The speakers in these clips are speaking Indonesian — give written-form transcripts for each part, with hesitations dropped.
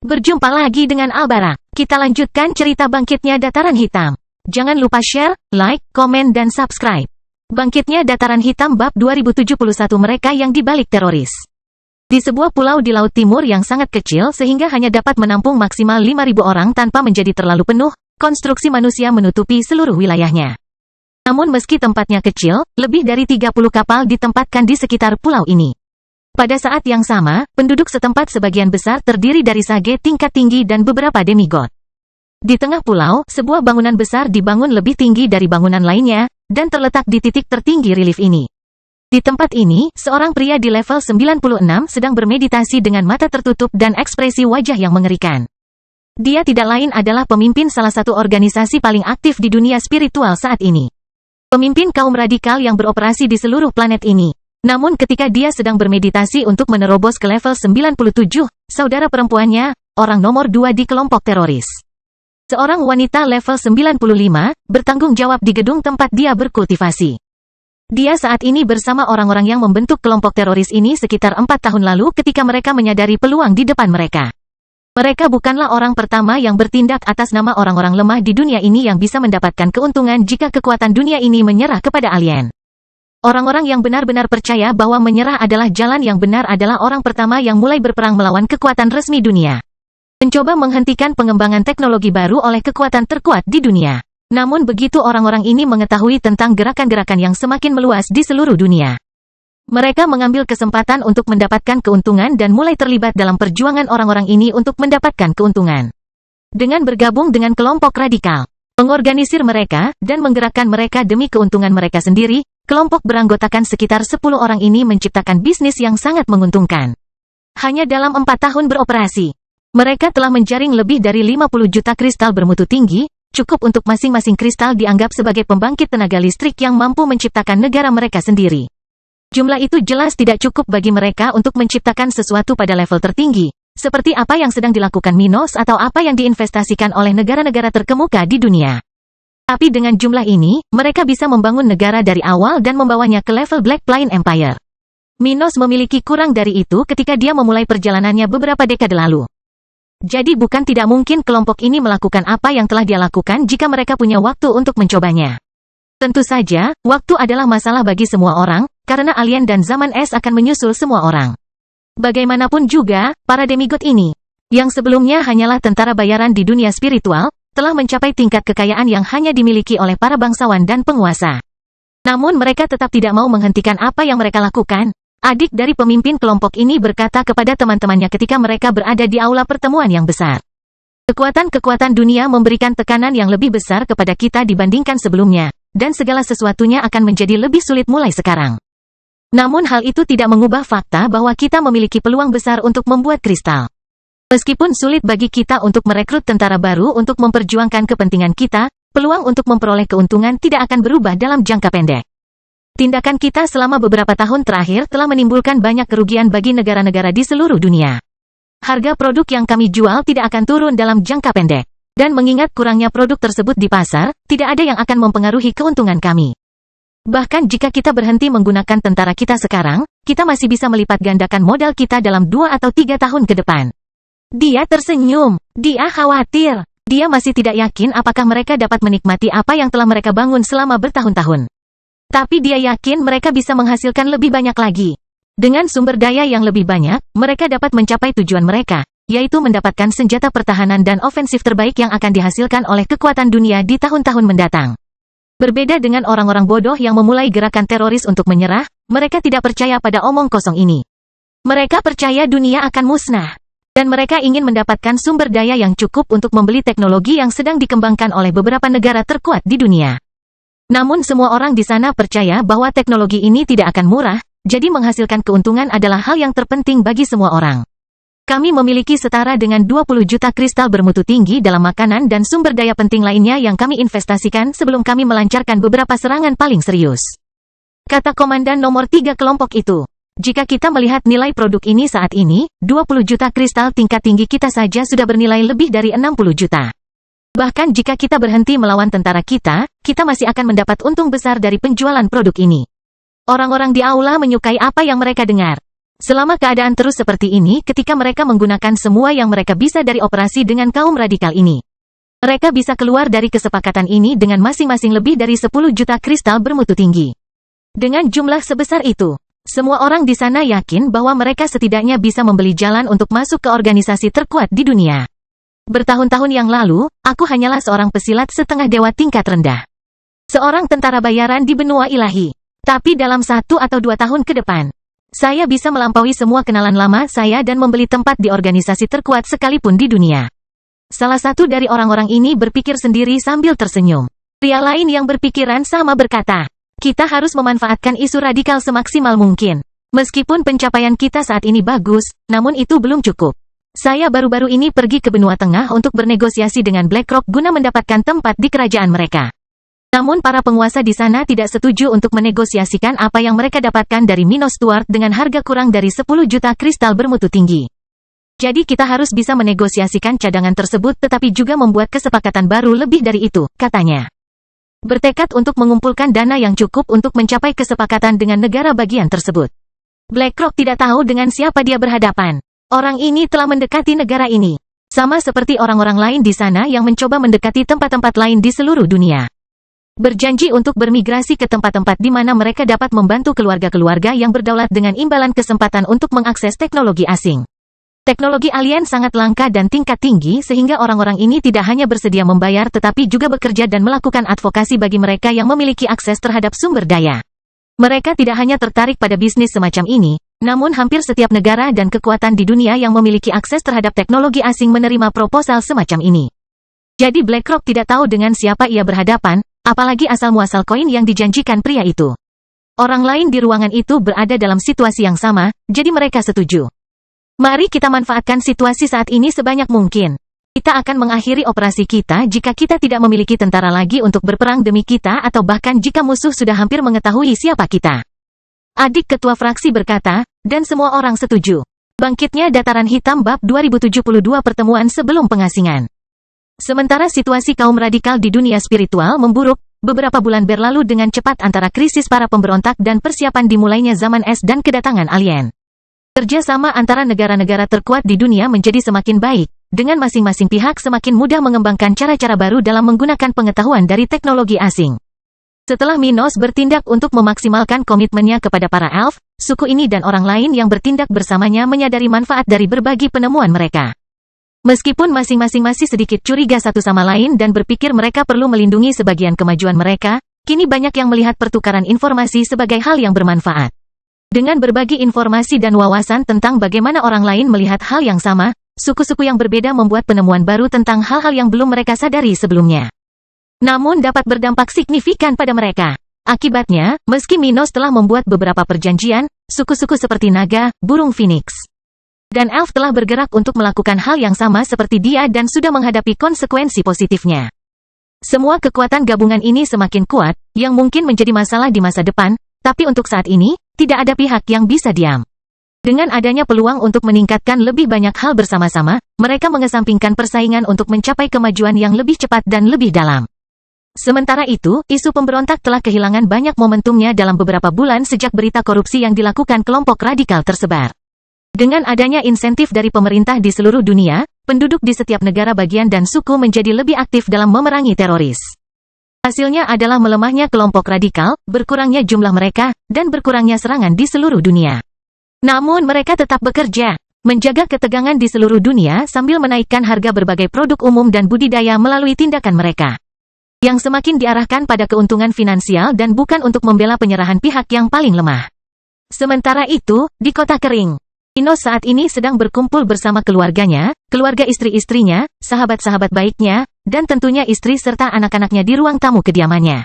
Berjumpa lagi dengan Albara. Kita lanjutkan cerita bangkitnya Dataran Hitam. Jangan lupa share, like, komen dan subscribe. Bangkitnya Dataran Hitam bab 2071 mereka yang dibalik teroris. Di sebuah pulau di Laut Timur yang sangat kecil sehingga hanya dapat menampung maksimal 5.000 orang tanpa menjadi terlalu penuh, konstruksi manusia menutupi seluruh wilayahnya. Namun meski tempatnya kecil, lebih dari 30 kapal ditempatkan di sekitar pulau ini. Pada saat yang sama, penduduk setempat sebagian besar terdiri dari sage tingkat tinggi dan beberapa demigod. Di tengah pulau, sebuah bangunan besar dibangun lebih tinggi dari bangunan lainnya, dan terletak di titik tertinggi relief ini. Di tempat ini, seorang pria di level 96 sedang bermeditasi dengan mata tertutup dan ekspresi wajah yang mengerikan. Dia tidak lain adalah pemimpin salah satu organisasi paling aktif di dunia spiritual saat ini. Pemimpin kaum radikal yang beroperasi di seluruh planet ini. Namun ketika dia sedang bermeditasi untuk menerobos ke level 97, saudara perempuannya, orang nomor 2 di kelompok teroris. Seorang wanita level 95, bertanggung jawab di gedung tempat dia berkultivasi. Dia saat ini bersama orang-orang yang membentuk kelompok teroris ini sekitar 4 tahun lalu ketika mereka menyadari peluang di depan mereka. Mereka bukanlah orang pertama yang bertindak atas nama orang-orang lemah di dunia ini yang bisa mendapatkan keuntungan jika kekuatan dunia ini menyerah kepada alien. Orang-orang yang benar-benar percaya bahwa menyerah adalah jalan yang benar adalah orang pertama yang mulai berperang melawan kekuatan resmi dunia. Mencoba menghentikan pengembangan teknologi baru oleh kekuatan terkuat di dunia. Namun begitu orang-orang ini mengetahui tentang gerakan-gerakan yang semakin meluas di seluruh dunia. Mereka mengambil kesempatan untuk mendapatkan keuntungan dan mulai terlibat dalam perjuangan orang-orang ini untuk mendapatkan keuntungan. Dengan bergabung dengan kelompok radikal, mengorganisir mereka, dan menggerakkan mereka demi keuntungan mereka sendiri, kelompok beranggotakan sekitar 10 orang ini menciptakan bisnis yang sangat menguntungkan. Hanya dalam 4 tahun beroperasi, mereka telah menjaring lebih dari 50 juta kristal bermutu tinggi, cukup untuk masing-masing kristal dianggap sebagai pembangkit tenaga listrik yang mampu menciptakan negara mereka sendiri. Jumlah itu jelas tidak cukup bagi mereka untuk menciptakan sesuatu pada level tertinggi, seperti apa yang sedang dilakukan Minos atau apa yang diinvestasikan oleh negara-negara terkemuka di dunia. Tapi dengan jumlah ini, mereka bisa membangun negara dari awal dan membawanya ke level Black Plain Empire. Minos memiliki kurang dari itu ketika dia memulai perjalanannya beberapa dekade lalu. Jadi bukan tidak mungkin kelompok ini melakukan apa yang telah dia lakukan jika mereka punya waktu untuk mencobanya. Tentu saja, waktu adalah masalah bagi semua orang, karena alien dan zaman es akan menyusul semua orang. Bagaimanapun juga, para demigod ini, yang sebelumnya hanyalah tentara bayaran di dunia spiritual, telah mencapai tingkat kekayaan yang hanya dimiliki oleh para bangsawan dan penguasa. Namun mereka tetap tidak mau menghentikan apa yang mereka lakukan. Adik dari pemimpin kelompok ini berkata kepada teman-temannya ketika mereka berada di aula pertemuan yang besar. Kekuatan-kekuatan dunia memberikan tekanan yang lebih besar kepada kita dibandingkan sebelumnya, dan segala sesuatunya akan menjadi lebih sulit mulai sekarang. Namun hal itu tidak mengubah fakta bahwa kita memiliki peluang besar untuk membuat kristal. Meskipun sulit bagi kita untuk merekrut tentara baru untuk memperjuangkan kepentingan kita, peluang untuk memperoleh keuntungan tidak akan berubah dalam jangka pendek. Tindakan kita selama beberapa tahun terakhir telah menimbulkan banyak kerugian bagi negara-negara di seluruh dunia. Harga produk yang kami jual tidak akan turun dalam jangka pendek. Dan mengingat kurangnya produk tersebut di pasar, tidak ada yang akan mempengaruhi keuntungan kami. Bahkan jika kita berhenti menggunakan tentara kita sekarang, kita masih bisa melipat gandakan modal kita dalam 2 atau 3 tahun ke depan. Dia tersenyum. Dia khawatir. Dia masih tidak yakin apakah mereka dapat menikmati apa yang telah mereka bangun selama bertahun-tahun. Tapi dia yakin mereka bisa menghasilkan lebih banyak lagi. Dengan sumber daya yang lebih banyak, mereka dapat mencapai tujuan mereka, yaitu mendapatkan senjata pertahanan dan ofensif terbaik yang akan dihasilkan oleh kekuatan dunia di tahun-tahun mendatang. Berbeda dengan orang-orang bodoh yang memulai gerakan teroris untuk menyerah, mereka tidak percaya pada omong kosong ini. Mereka percaya dunia akan musnah. Dan mereka ingin mendapatkan sumber daya yang cukup untuk membeli teknologi yang sedang dikembangkan oleh beberapa negara terkuat di dunia. Namun semua orang di sana percaya bahwa teknologi ini tidak akan murah, jadi menghasilkan keuntungan adalah hal yang terpenting bagi semua orang. Kami memiliki setara dengan 20 juta kristal bermutu tinggi dalam makanan dan sumber daya penting lainnya yang kami investasikan sebelum kami melancarkan beberapa serangan paling serius. Kata komandan nomor 3 kelompok itu. Jika kita melihat nilai produk ini saat ini, 20 juta kristal tingkat tinggi kita saja sudah bernilai lebih dari 60 juta. Bahkan jika kita berhenti melawan tentara kita masih akan mendapat untung besar dari penjualan produk ini. Orang-orang di aula menyukai apa yang mereka dengar. Selama keadaan terus seperti ini ketika mereka menggunakan semua yang mereka bisa dari operasi dengan kaum radikal ini. Mereka bisa keluar dari kesepakatan ini dengan masing-masing lebih dari 10 juta kristal bermutu tinggi. Dengan jumlah sebesar itu, semua orang di sana yakin bahwa mereka setidaknya bisa membeli jalan untuk masuk ke organisasi terkuat di dunia. Bertahun-tahun yang lalu, aku hanyalah seorang pesilat setengah dewa tingkat rendah. Seorang tentara bayaran di benua ilahi. Tapi dalam 1 atau 2 tahun ke depan, saya bisa melampaui semua kenalan lama saya dan membeli tempat di organisasi terkuat sekalipun di dunia. Salah satu dari orang-orang ini berpikir sendiri sambil tersenyum. Pria lain yang berpikiran sama berkata, kita harus memanfaatkan isu radikal semaksimal mungkin. Meskipun pencapaian kita saat ini bagus, namun itu belum cukup. Saya baru-baru ini pergi ke benua tengah untuk bernegosiasi dengan BlackRock guna mendapatkan tempat di kerajaan mereka. Namun para penguasa di sana tidak setuju untuk menegosiasikan apa yang mereka dapatkan dari Minos Stuart dengan harga kurang dari 10 juta kristal bermutu tinggi. Jadi kita harus bisa menegosiasikan cadangan tersebut tetapi juga membuat kesepakatan baru lebih dari itu, katanya. Bertekad untuk mengumpulkan dana yang cukup untuk mencapai kesepakatan dengan negara bagian tersebut. BlackRock tidak tahu dengan siapa dia berhadapan. Orang ini telah mendekati negara ini. Sama seperti orang-orang lain di sana yang mencoba mendekati tempat-tempat lain di seluruh dunia. Berjanji untuk bermigrasi ke tempat-tempat di mana mereka dapat membantu keluarga-keluarga yang berdaulat dengan imbalan kesempatan untuk mengakses teknologi asing. Teknologi alien sangat langka dan tingkat tinggi sehingga orang-orang ini tidak hanya bersedia membayar tetapi juga bekerja dan melakukan advokasi bagi mereka yang memiliki akses terhadap sumber daya. Mereka tidak hanya tertarik pada bisnis semacam ini, namun hampir setiap negara dan kekuatan di dunia yang memiliki akses terhadap teknologi asing menerima proposal semacam ini. Jadi BlackRock tidak tahu dengan siapa ia berhadapan, apalagi asal-muasal koin yang dijanjikan pria itu. Orang lain di ruangan itu berada dalam situasi yang sama, jadi mereka setuju. Mari kita manfaatkan situasi saat ini sebanyak mungkin. Kita akan mengakhiri operasi kita jika kita tidak memiliki tentara lagi untuk berperang demi kita atau bahkan jika musuh sudah hampir mengetahui siapa kita. Adik ketua fraksi berkata, dan semua orang setuju. Bangkitnya Dataran Hitam Bab 2072 pertemuan sebelum pengasingan. Sementara situasi kaum radikal di dunia spiritual memburuk, beberapa bulan berlalu dengan cepat antara krisis para pemberontak dan persiapan dimulainya zaman es dan kedatangan alien. Kerjasama antara negara-negara terkuat di dunia menjadi semakin baik, dengan masing-masing pihak semakin mudah mengembangkan cara-cara baru dalam menggunakan pengetahuan dari teknologi asing. Setelah Minos bertindak untuk memaksimalkan komitmennya kepada para elf, suku ini dan orang lain yang bertindak bersamanya menyadari manfaat dari berbagi penemuan mereka. Meskipun masing-masing masih sedikit curiga satu sama lain dan berpikir mereka perlu melindungi sebagian kemajuan mereka, kini banyak yang melihat pertukaran informasi sebagai hal yang bermanfaat. Dengan berbagi informasi dan wawasan tentang bagaimana orang lain melihat hal yang sama, suku-suku yang berbeda membuat penemuan baru tentang hal-hal yang belum mereka sadari sebelumnya. Namun dapat berdampak signifikan pada mereka. Akibatnya, meski Minos telah membuat beberapa perjanjian, suku-suku seperti naga, burung phoenix, dan elf telah bergerak untuk melakukan hal yang sama seperti dia dan sudah menghadapi konsekuensi positifnya. Semua kekuatan gabungan ini semakin kuat, yang mungkin menjadi masalah di masa depan, tapi untuk saat ini, tidak ada pihak yang bisa diam. Dengan adanya peluang untuk meningkatkan lebih banyak hal bersama-sama, mereka mengesampingkan persaingan untuk mencapai kemajuan yang lebih cepat dan lebih dalam. Sementara itu, isu pemberontak telah kehilangan banyak momentumnya dalam beberapa bulan sejak berita korupsi yang dilakukan kelompok radikal tersebar. Dengan adanya insentif dari pemerintah di seluruh dunia, penduduk di setiap negara bagian dan suku menjadi lebih aktif dalam memerangi teroris. Hasilnya adalah melemahnya kelompok radikal, berkurangnya jumlah mereka, dan berkurangnya serangan di seluruh dunia. Namun mereka tetap bekerja, menjaga ketegangan di seluruh dunia sambil menaikkan harga berbagai produk umum dan budidaya melalui tindakan mereka, yang semakin diarahkan pada keuntungan finansial dan bukan untuk membela penyerahan pihak yang paling lemah. Sementara itu, di kota kering, Minos saat ini sedang berkumpul bersama keluarganya, keluarga istri-istrinya, sahabat-sahabat baiknya, dan tentunya istri serta anak-anaknya di ruang tamu kediamannya.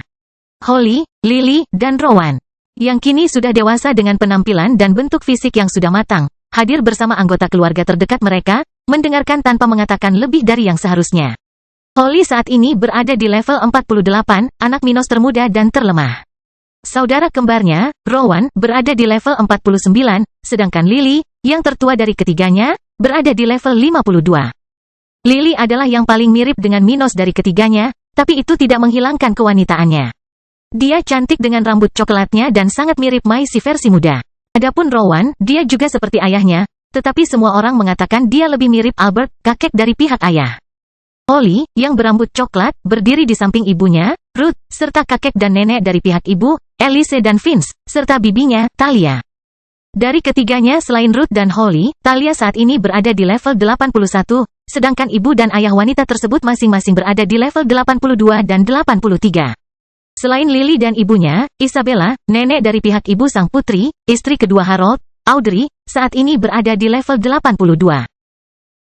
Holly, Lily, dan Rowan, yang kini sudah dewasa dengan penampilan dan bentuk fisik yang sudah matang, hadir bersama anggota keluarga terdekat mereka, mendengarkan tanpa mengatakan lebih dari yang seharusnya. Holly saat ini berada di level 48, anak Minos termuda dan terlemah. Saudara kembarnya, Rowan, berada di level 49, sedangkan Lily, yang tertua dari ketiganya, berada di level 52. Lily adalah yang paling mirip dengan Minos dari ketiganya, tapi itu tidak menghilangkan kewanitaannya. Dia cantik dengan rambut coklatnya dan sangat mirip Mai si versi muda. Adapun Rowan, dia juga seperti ayahnya, tetapi semua orang mengatakan dia lebih mirip Albert, kakek dari pihak ayah. Holly, yang berambut coklat, berdiri di samping ibunya, Ruth, serta kakek dan nenek dari pihak ibu, Elise dan Vince, serta bibinya, Talia. Dari ketiganya selain Ruth dan Holly, Talia saat ini berada di level 81, sedangkan ibu dan ayah wanita tersebut masing-masing berada di level 82 dan 83. Selain Lily dan ibunya, Isabella, nenek dari pihak ibu sang putri, istri kedua Harold, Audrey, saat ini berada di level 82.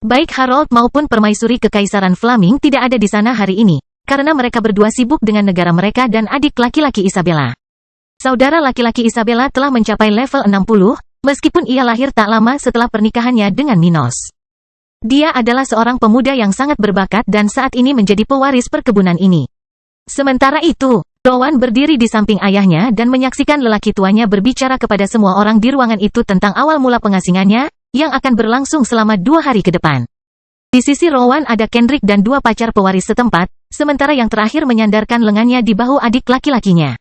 Baik Harold maupun permaisuri Kekaisaran Flaming tidak ada di sana hari ini, karena mereka berdua sibuk dengan negara mereka dan adik laki-laki Isabella. Saudara laki-laki Isabella telah mencapai level 60, meskipun ia lahir tak lama setelah pernikahannya dengan Minos. Dia adalah seorang pemuda yang sangat berbakat dan saat ini menjadi pewaris perkebunan ini. Sementara itu, Rowan berdiri di samping ayahnya dan menyaksikan lelaki tuanya berbicara kepada semua orang di ruangan itu tentang awal mula pengasingannya, yang akan berlangsung selama 2 hari ke depan. Di sisi Rowan ada Kendrick dan 2 pacar pewaris setempat, sementara yang terakhir menyandarkan lengannya di bahu adik laki-lakinya.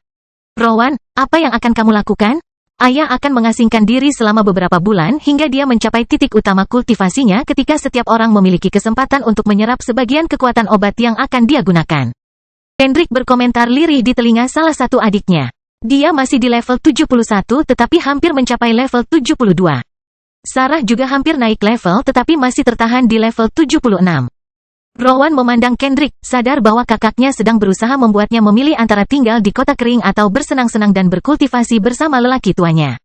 Rowan, apa yang akan kamu lakukan? Ayah akan mengasingkan diri selama beberapa bulan hingga dia mencapai titik utama kultivasinya ketika setiap orang memiliki kesempatan untuk menyerap sebagian kekuatan obat yang akan dia gunakan. Kendrick berkomentar lirih di telinga salah satu adiknya. Dia masih di level 71 tetapi hampir mencapai level 72. Sarah juga hampir naik level tetapi masih tertahan di level 76. Rowan memandang Kendrick, sadar bahwa kakaknya sedang berusaha membuatnya memilih antara tinggal di kota kering atau bersenang-senang dan berkultivasi bersama lelaki tuanya.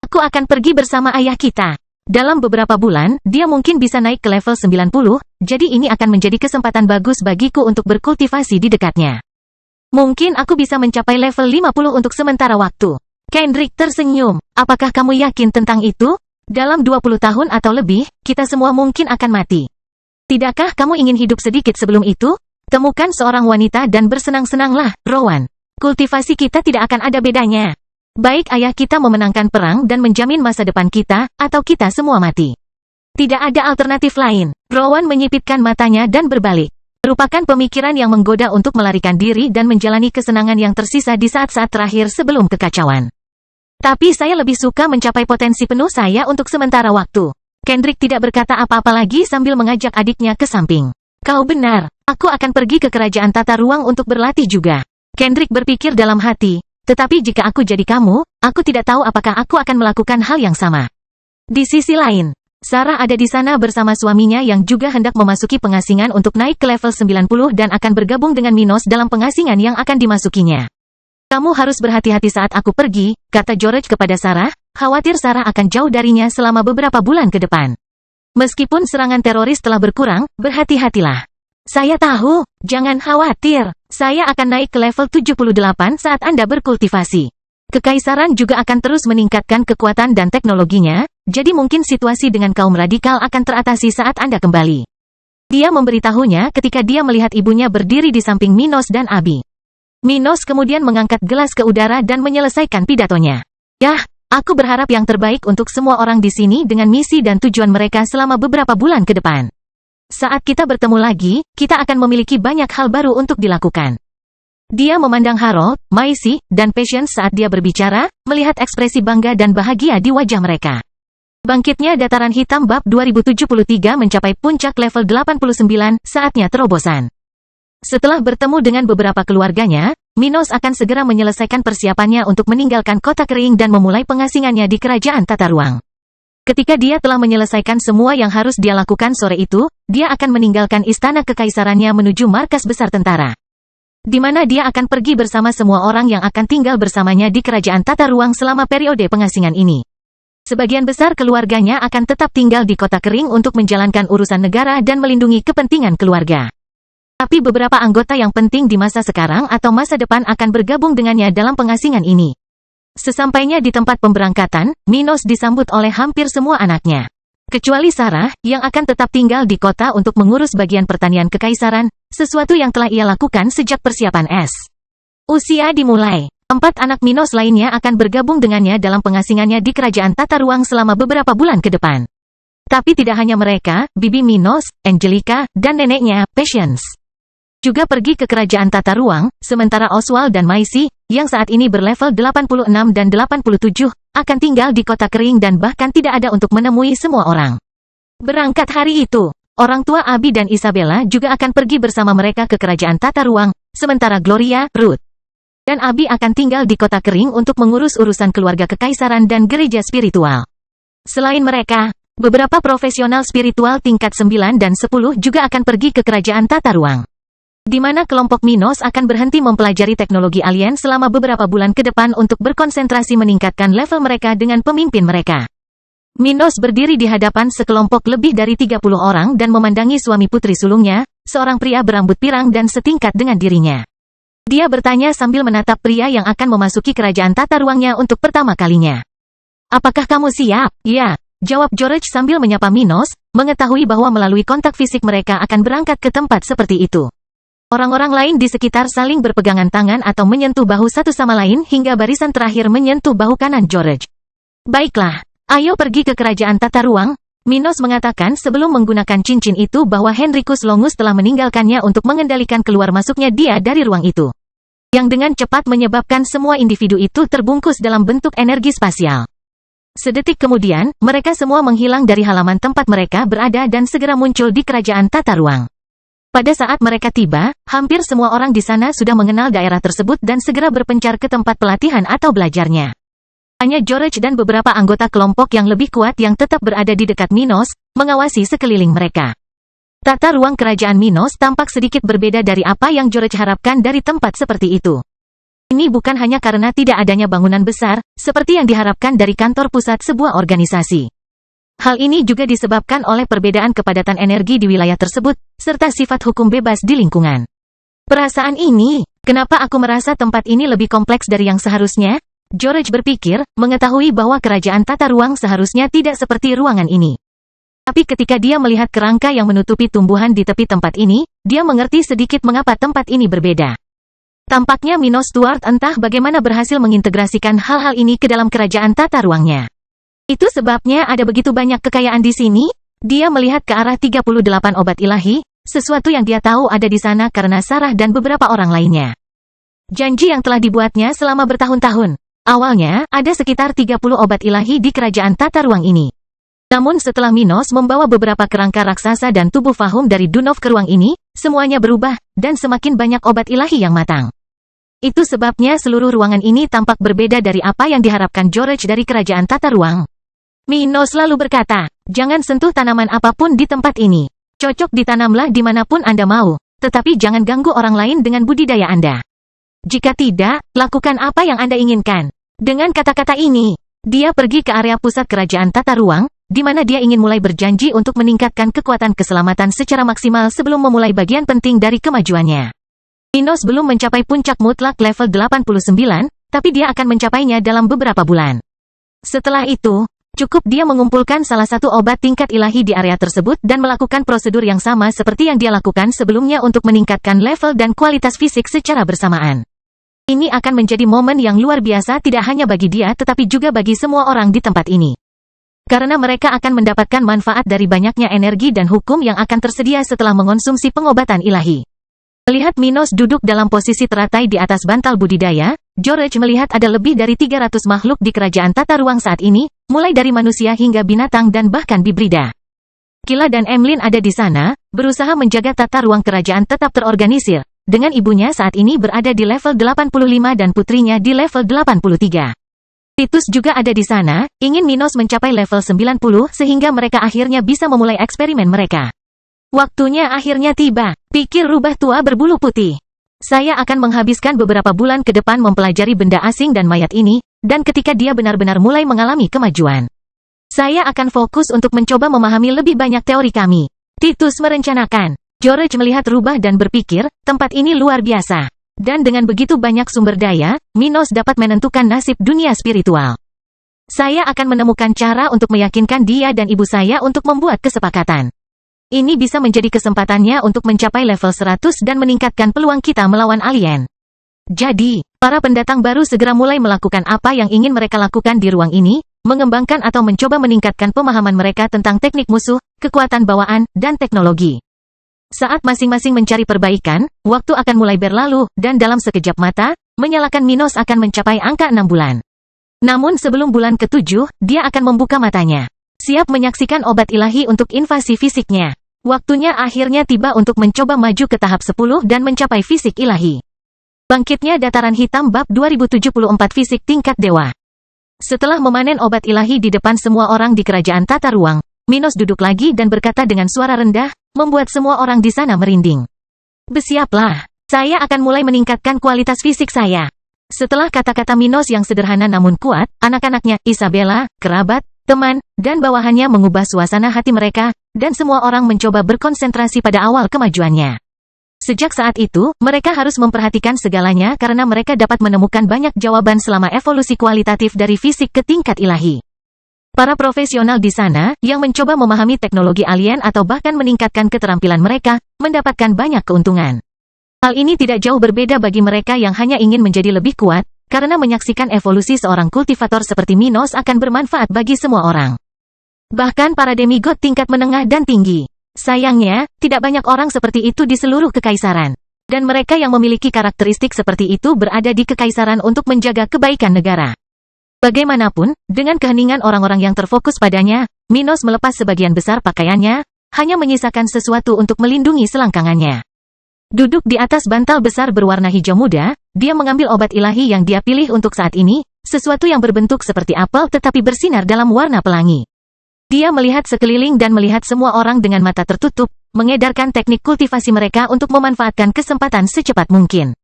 Aku akan pergi bersama ayah kita. Dalam beberapa bulan, dia mungkin bisa naik ke level 90, jadi ini akan menjadi kesempatan bagus bagiku untuk berkultivasi di dekatnya. Mungkin aku bisa mencapai level 50 untuk sementara waktu. Kendrick tersenyum. Apakah kamu yakin tentang itu? Dalam 20 tahun atau lebih, kita semua mungkin akan mati. Tidakkah kamu ingin hidup sedikit sebelum itu? Temukan seorang wanita dan bersenang-senanglah, Rowan. Kultivasi kita tidak akan ada bedanya. Baik ayah kita memenangkan perang dan menjamin masa depan kita, atau kita semua mati. Tidak ada alternatif lain. Rowan menyipitkan matanya dan berbalik. Merupakan pemikiran yang menggoda untuk melarikan diri dan menjalani kesenangan yang tersisa di saat-saat terakhir sebelum kekacauan. Tapi saya lebih suka mencapai potensi penuh saya untuk sementara waktu. Kendrick tidak berkata apa-apa lagi sambil mengajak adiknya ke samping. Kau benar, aku akan pergi ke kerajaan tata ruang untuk berlatih juga. Kendrick berpikir dalam hati. Tetapi jika aku jadi kamu, aku tidak tahu apakah aku akan melakukan hal yang sama. Di sisi lain, Sarah ada di sana bersama suaminya yang juga hendak memasuki pengasingan untuk naik ke level 90 dan akan bergabung dengan Minos dalam pengasingan yang akan dimasukinya. Kamu harus berhati-hati saat aku pergi, kata George kepada Sarah, khawatir Sarah akan jauh darinya selama beberapa bulan ke depan. Meskipun serangan teroris telah berkurang, berhati-hatilah. Saya tahu, jangan khawatir. Saya akan naik ke level 78 saat Anda berkultivasi. Kekaisaran juga akan terus meningkatkan kekuatan dan teknologinya, jadi mungkin situasi dengan kaum radikal akan teratasi saat Anda kembali. Dia memberitahunya ketika dia melihat ibunya berdiri di samping Minos dan Abby. Minos kemudian mengangkat gelas ke udara dan menyelesaikan pidatonya. Yah, aku berharap yang terbaik untuk semua orang di sini dengan misi dan tujuan mereka selama beberapa bulan ke depan. Saat kita bertemu lagi, kita akan memiliki banyak hal baru untuk dilakukan. Dia memandang Harold, Maisie, dan Patience saat dia berbicara, melihat ekspresi bangga dan bahagia di wajah mereka. Bangkitnya Dataran Hitam Bab 2073 mencapai puncak level 89, saatnya terobosan. Setelah bertemu dengan beberapa keluarganya, Minos akan segera menyelesaikan persiapannya untuk meninggalkan kota kering dan memulai pengasingannya di kerajaan tata ruang. Ketika dia telah menyelesaikan semua yang harus dia lakukan sore itu, dia akan meninggalkan istana kekaisarannya menuju markas besar tentara. Di mana dia akan pergi bersama semua orang yang akan tinggal bersamanya di kerajaan tata ruang selama periode pengasingan ini. Sebagian besar keluarganya akan tetap tinggal di kota kering untuk menjalankan urusan negara dan melindungi kepentingan keluarga. Tapi beberapa anggota yang penting di masa sekarang atau masa depan akan bergabung dengannya dalam pengasingan ini. Sesampainya di tempat pemberangkatan, Minos disambut oleh hampir semua anaknya. Kecuali Sarah, yang akan tetap tinggal di kota untuk mengurus bagian pertanian kekaisaran, sesuatu yang telah ia lakukan sejak persiapan es. Usia dimulai. 4 anak Minos lainnya akan bergabung dengannya dalam pengasingannya di kerajaan tata ruang selama beberapa bulan ke depan. Tapi tidak hanya mereka, bibi Minos, Angelica, dan neneknya, Patience. juga pergi ke kerajaan tata ruang, sementara Oswald dan Maisie, yang saat ini berlevel 86 dan 87, akan tinggal di kota kering dan bahkan tidak ada untuk menemui semua orang. Berangkat hari itu, orang tua Abby dan Isabella juga akan pergi bersama mereka ke kerajaan tata ruang, sementara Gloria, Ruth, dan Abby akan tinggal di kota kering untuk mengurus urusan keluarga kekaisaran dan gereja spiritual. Selain mereka, beberapa profesional spiritual tingkat 9 dan 10 juga akan pergi ke kerajaan tata ruang, di mana kelompok Minos akan berhenti mempelajari teknologi alien selama beberapa bulan ke depan untuk berkonsentrasi meningkatkan level mereka dengan pemimpin mereka. Minos berdiri di hadapan sekelompok lebih dari 30 orang dan memandangi suami putri sulungnya, seorang pria berambut pirang dan setingkat dengan dirinya. Dia bertanya sambil menatap pria yang akan memasuki kerajaan tata ruangnya untuk pertama kalinya. "Apakah kamu siap?" "Ya," jawab George sambil menyapa Minos, mengetahui bahwa melalui kontak fisik mereka akan berangkat ke tempat seperti itu. Orang-orang lain di sekitar saling berpegangan tangan atau menyentuh bahu satu sama lain hingga barisan terakhir menyentuh bahu kanan George. "Baiklah, ayo pergi ke kerajaan tata ruang," Minos mengatakan sebelum menggunakan cincin itu bahwa Henricus Longus telah meninggalkannya untuk mengendalikan keluar masuknya dia dari ruang itu, yang dengan cepat menyebabkan semua individu itu terbungkus dalam bentuk energi spasial. Sedetik kemudian, mereka semua menghilang dari halaman tempat mereka berada dan segera muncul di kerajaan tata ruang. Pada saat mereka tiba, hampir semua orang di sana sudah mengenal daerah tersebut dan segera berpencar ke tempat pelatihan atau belajarnya. Hanya George dan beberapa anggota kelompok yang lebih kuat yang tetap berada di dekat Minos, mengawasi sekeliling mereka. Tata ruang kerajaan Minos tampak sedikit berbeda dari apa yang George harapkan dari tempat seperti itu. Ini bukan hanya karena tidak adanya bangunan besar, seperti yang diharapkan dari kantor pusat sebuah organisasi. Hal ini juga disebabkan oleh perbedaan kepadatan energi di wilayah tersebut, serta sifat hukum bebas di lingkungan. Perasaan ini, kenapa aku merasa tempat ini lebih kompleks dari yang seharusnya? George berpikir, mengetahui bahwa kerajaan tata ruang seharusnya tidak seperti ruangan ini. Tapi ketika dia melihat kerangka yang menutupi tumbuhan di tepi tempat ini, dia mengerti sedikit mengapa tempat ini berbeda. Tampaknya Minos Stuart entah bagaimana berhasil mengintegrasikan hal-hal ini ke dalam kerajaan tata ruangnya. Itu sebabnya ada begitu banyak kekayaan di sini. Dia melihat ke arah 38 obat ilahi, sesuatu yang dia tahu ada di sana karena Sarah dan beberapa orang lainnya. Janji yang telah dibuatnya selama bertahun-tahun. Awalnya, ada sekitar 30 obat ilahi di kerajaan tata ruang ini. Namun setelah Minos membawa beberapa kerangka raksasa dan tubuh Fahum dari Dunov ke ruang ini, semuanya berubah, dan semakin banyak obat ilahi yang matang. Itu sebabnya seluruh ruangan ini tampak berbeda dari apa yang diharapkan George dari kerajaan tata ruang. Minos lalu berkata, "Jangan sentuh tanaman apapun di tempat ini. Cocok ditanamlah dimanapun Anda mau, tetapi jangan ganggu orang lain dengan budidaya Anda. Jika tidak, lakukan apa yang Anda inginkan." Dengan kata-kata ini, dia pergi ke area pusat kerajaan tata ruang, di mana dia ingin mulai berjanji untuk meningkatkan kekuatan keselamatan secara maksimal sebelum memulai bagian penting dari kemajuannya. Minos belum mencapai puncak mutlak level 89, tapi dia akan mencapainya dalam beberapa bulan. Setelah itu, cukup dia mengumpulkan salah satu obat tingkat ilahi di area tersebut dan melakukan prosedur yang sama seperti yang dia lakukan sebelumnya untuk meningkatkan level dan kualitas fisik secara bersamaan. Ini akan menjadi momen yang luar biasa tidak hanya bagi dia tetapi juga bagi semua orang di tempat ini. Karena mereka akan mendapatkan manfaat dari banyaknya energi dan hukum yang akan tersedia setelah mengonsumsi pengobatan ilahi. Melihat Minos duduk dalam posisi teratai di atas bantal budidaya, George melihat ada lebih dari 300 makhluk di kerajaan tata ruang saat ini, mulai dari manusia hingga binatang dan bahkan hibrida. Kila dan Emlyn ada di sana, berusaha menjaga tata ruang kerajaan tetap terorganisir, dengan ibunya saat ini berada di level 85 dan putrinya di level 83. Titus juga ada di sana, ingin Minos mencapai level 90 sehingga mereka akhirnya bisa memulai eksperimen mereka. Waktunya akhirnya tiba, pikir rubah tua berbulu putih. Saya akan menghabiskan beberapa bulan ke depan mempelajari benda asing dan mayat ini, dan ketika dia benar-benar mulai mengalami kemajuan, saya akan fokus untuk mencoba memahami lebih banyak teori kami. Titus merencanakan. George melihat rubah dan berpikir, tempat ini luar biasa. Dan dengan begitu banyak sumber daya, Minos dapat menentukan nasib dunia spiritual. Saya akan menemukan cara untuk meyakinkan dia dan ibu saya untuk membuat kesepakatan. Ini bisa menjadi kesempatannya untuk mencapai level 100 dan meningkatkan peluang kita melawan alien. Jadi, para pendatang baru segera mulai melakukan apa yang ingin mereka lakukan di ruang ini, mengembangkan atau mencoba meningkatkan pemahaman mereka tentang teknik musuh, kekuatan bawaan, dan teknologi. Saat masing-masing mencari perbaikan, waktu akan mulai berlalu, dan dalam sekejap mata, menyalakan Minos akan mencapai angka 6 bulan. Namun sebelum bulan ke-7, dia akan membuka matanya. Siap menyaksikan obat ilahi untuk invasi fisiknya. Waktunya akhirnya tiba untuk mencoba maju ke tahap 10 dan mencapai fisik ilahi. Bangkitnya Dataran Hitam Bab 2074 Fisik Tingkat Dewa. Setelah memanen obat ilahi di depan semua orang di kerajaan tata ruang, Minos duduk lagi dan berkata dengan suara rendah, membuat semua orang di sana merinding. Bersiaplah, saya akan mulai meningkatkan kualitas fisik saya. Setelah kata-kata Minos yang sederhana namun kuat, anak-anaknya, Isabella, kerabat, teman, dan bawahannya mengubah suasana hati mereka, dan semua orang mencoba berkonsentrasi pada awal kemajuannya. Sejak saat itu, mereka harus memperhatikan segalanya karena mereka dapat menemukan banyak jawaban selama evolusi kualitatif dari fisik ke tingkat ilahi. Para profesional di sana, yang mencoba memahami teknologi alien atau bahkan meningkatkan keterampilan mereka, mendapatkan banyak keuntungan. Hal ini tidak jauh berbeda bagi mereka yang hanya ingin menjadi lebih kuat, karena menyaksikan evolusi seorang kultivator seperti Minos akan bermanfaat bagi semua orang. Bahkan para demigod tingkat menengah dan tinggi. Sayangnya, tidak banyak orang seperti itu di seluruh kekaisaran. Dan mereka yang memiliki karakteristik seperti itu berada di kekaisaran untuk menjaga kebaikan negara. Bagaimanapun, dengan keheningan orang-orang yang terfokus padanya, Minos melepas sebagian besar pakaiannya, hanya menyisakan sesuatu untuk melindungi selangkangannya. Duduk di atas bantal besar berwarna hijau muda, dia mengambil obat ilahi yang dia pilih untuk saat ini, sesuatu yang berbentuk seperti apel tetapi bersinar dalam warna pelangi. Dia melihat sekeliling dan melihat semua orang dengan mata tertutup, mengedarkan teknik kultivasi mereka untuk memanfaatkan kesempatan secepat mungkin.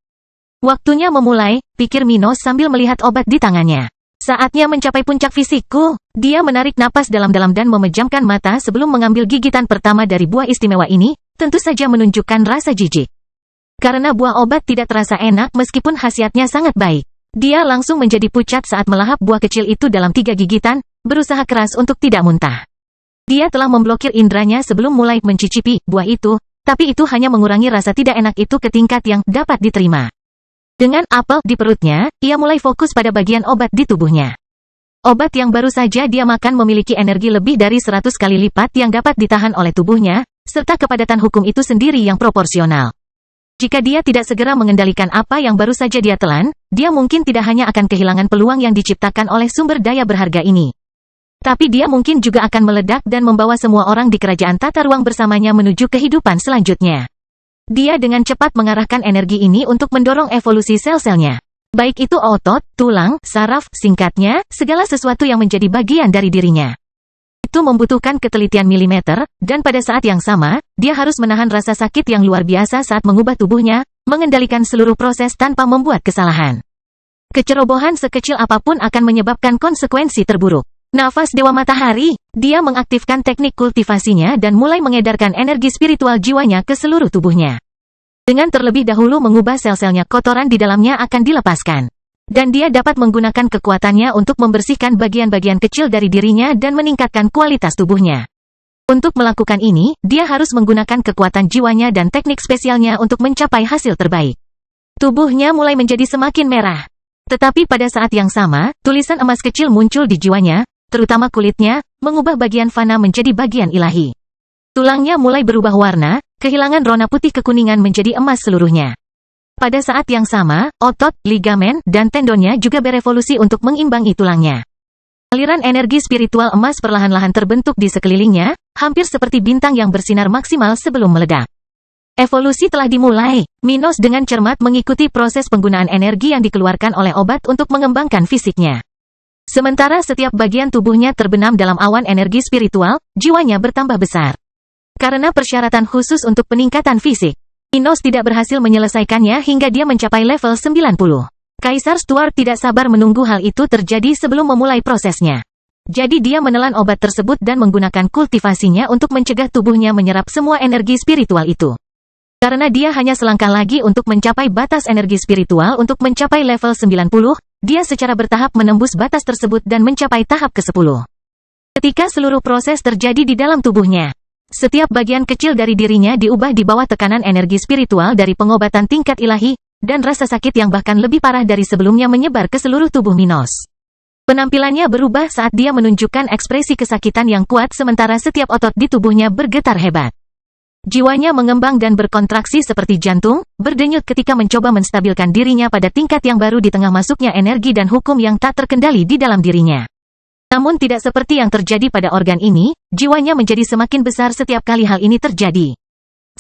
Waktunya memulai, pikir Minos sambil melihat obat di tangannya. Saatnya mencapai puncak fisikku. Dia menarik napas dalam-dalam dan memejamkan mata sebelum mengambil gigitan pertama dari buah istimewa ini, tentu saja menunjukkan rasa jijik. Karena buah obat tidak terasa enak meskipun khasiatnya sangat baik. Dia langsung menjadi pucat saat melahap buah kecil itu dalam 3 gigitan, berusaha keras untuk tidak muntah. Dia telah memblokir indranya sebelum mulai mencicipi buah itu, tapi itu hanya mengurangi rasa tidak enak itu ke tingkat yang dapat diterima. Dengan apel di perutnya, ia mulai fokus pada bagian obat di tubuhnya. Obat yang baru saja dia makan memiliki energi lebih dari 100 kali lipat yang dapat ditahan oleh tubuhnya, serta kepadatan hukum itu sendiri yang proporsional. Jika dia tidak segera mengendalikan apa yang baru saja dia telan, dia mungkin tidak hanya akan kehilangan peluang yang diciptakan oleh sumber daya berharga ini. Tapi dia mungkin juga akan meledak dan membawa semua orang di kerajaan tata ruang bersamanya menuju kehidupan selanjutnya. Dia dengan cepat mengarahkan energi ini untuk mendorong evolusi sel-selnya. Baik itu otot, tulang, saraf, singkatnya, segala sesuatu yang menjadi bagian dari dirinya. Itu membutuhkan ketelitian milimeter, dan pada saat yang sama, dia harus menahan rasa sakit yang luar biasa saat mengubah tubuhnya, mengendalikan seluruh proses tanpa membuat kesalahan. Kecerobohan sekecil apapun akan menyebabkan konsekuensi terburuk. Nafas Dewa Matahari, dia mengaktifkan teknik kultivasinya dan mulai mengedarkan energi spiritual jiwanya ke seluruh tubuhnya. Dengan terlebih dahulu mengubah sel-selnya, kotoran di dalamnya akan dilepaskan. Dan dia dapat menggunakan kekuatannya untuk membersihkan bagian-bagian kecil dari dirinya dan meningkatkan kualitas tubuhnya. Untuk melakukan ini, dia harus menggunakan kekuatan jiwanya dan teknik spesialnya untuk mencapai hasil terbaik. Tubuhnya mulai menjadi semakin merah. Tetapi pada saat yang sama, tulisan emas kecil muncul di jiwanya, terutama kulitnya, mengubah bagian fana menjadi bagian ilahi. Tulangnya mulai berubah warna, kehilangan rona putih kekuningan menjadi emas seluruhnya. Pada saat yang sama, otot, ligamen, dan tendonnya juga berevolusi untuk mengimbangi tulangnya. Aliran energi spiritual emas perlahan-lahan terbentuk di sekelilingnya, hampir seperti bintang yang bersinar maksimal sebelum meledak. Evolusi telah dimulai. Minos dengan cermat mengikuti proses penggunaan energi yang dikeluarkan oleh obat untuk mengembangkan fisiknya. Sementara setiap bagian tubuhnya terbenam dalam awan energi spiritual, jiwanya bertambah besar. Karena persyaratan khusus untuk peningkatan fisik, Minos tidak berhasil menyelesaikannya hingga dia mencapai level 90. Kaisar Stuart tidak sabar menunggu hal itu terjadi sebelum memulai prosesnya. Jadi dia menelan obat tersebut dan menggunakan kultivasinya untuk mencegah tubuhnya menyerap semua energi spiritual itu. Karena dia hanya selangkah lagi untuk mencapai batas energi spiritual untuk mencapai level 90, dia secara bertahap menembus batas tersebut dan mencapai tahap ke-10. Ketika seluruh proses terjadi di dalam tubuhnya, setiap bagian kecil dari dirinya diubah di bawah tekanan energi spiritual dari pengobatan tingkat ilahi, dan rasa sakit yang bahkan lebih parah dari sebelumnya menyebar ke seluruh tubuh Minos. Penampilannya berubah saat dia menunjukkan ekspresi kesakitan yang kuat sementara setiap otot di tubuhnya bergetar hebat. Jiwanya mengembang dan berkontraksi seperti jantung, berdenyut ketika mencoba menstabilkan dirinya pada tingkat yang baru di tengah masuknya energi dan hukum yang tak terkendali di dalam dirinya. Namun tidak seperti yang terjadi pada organ ini, jiwanya menjadi semakin besar setiap kali hal ini terjadi.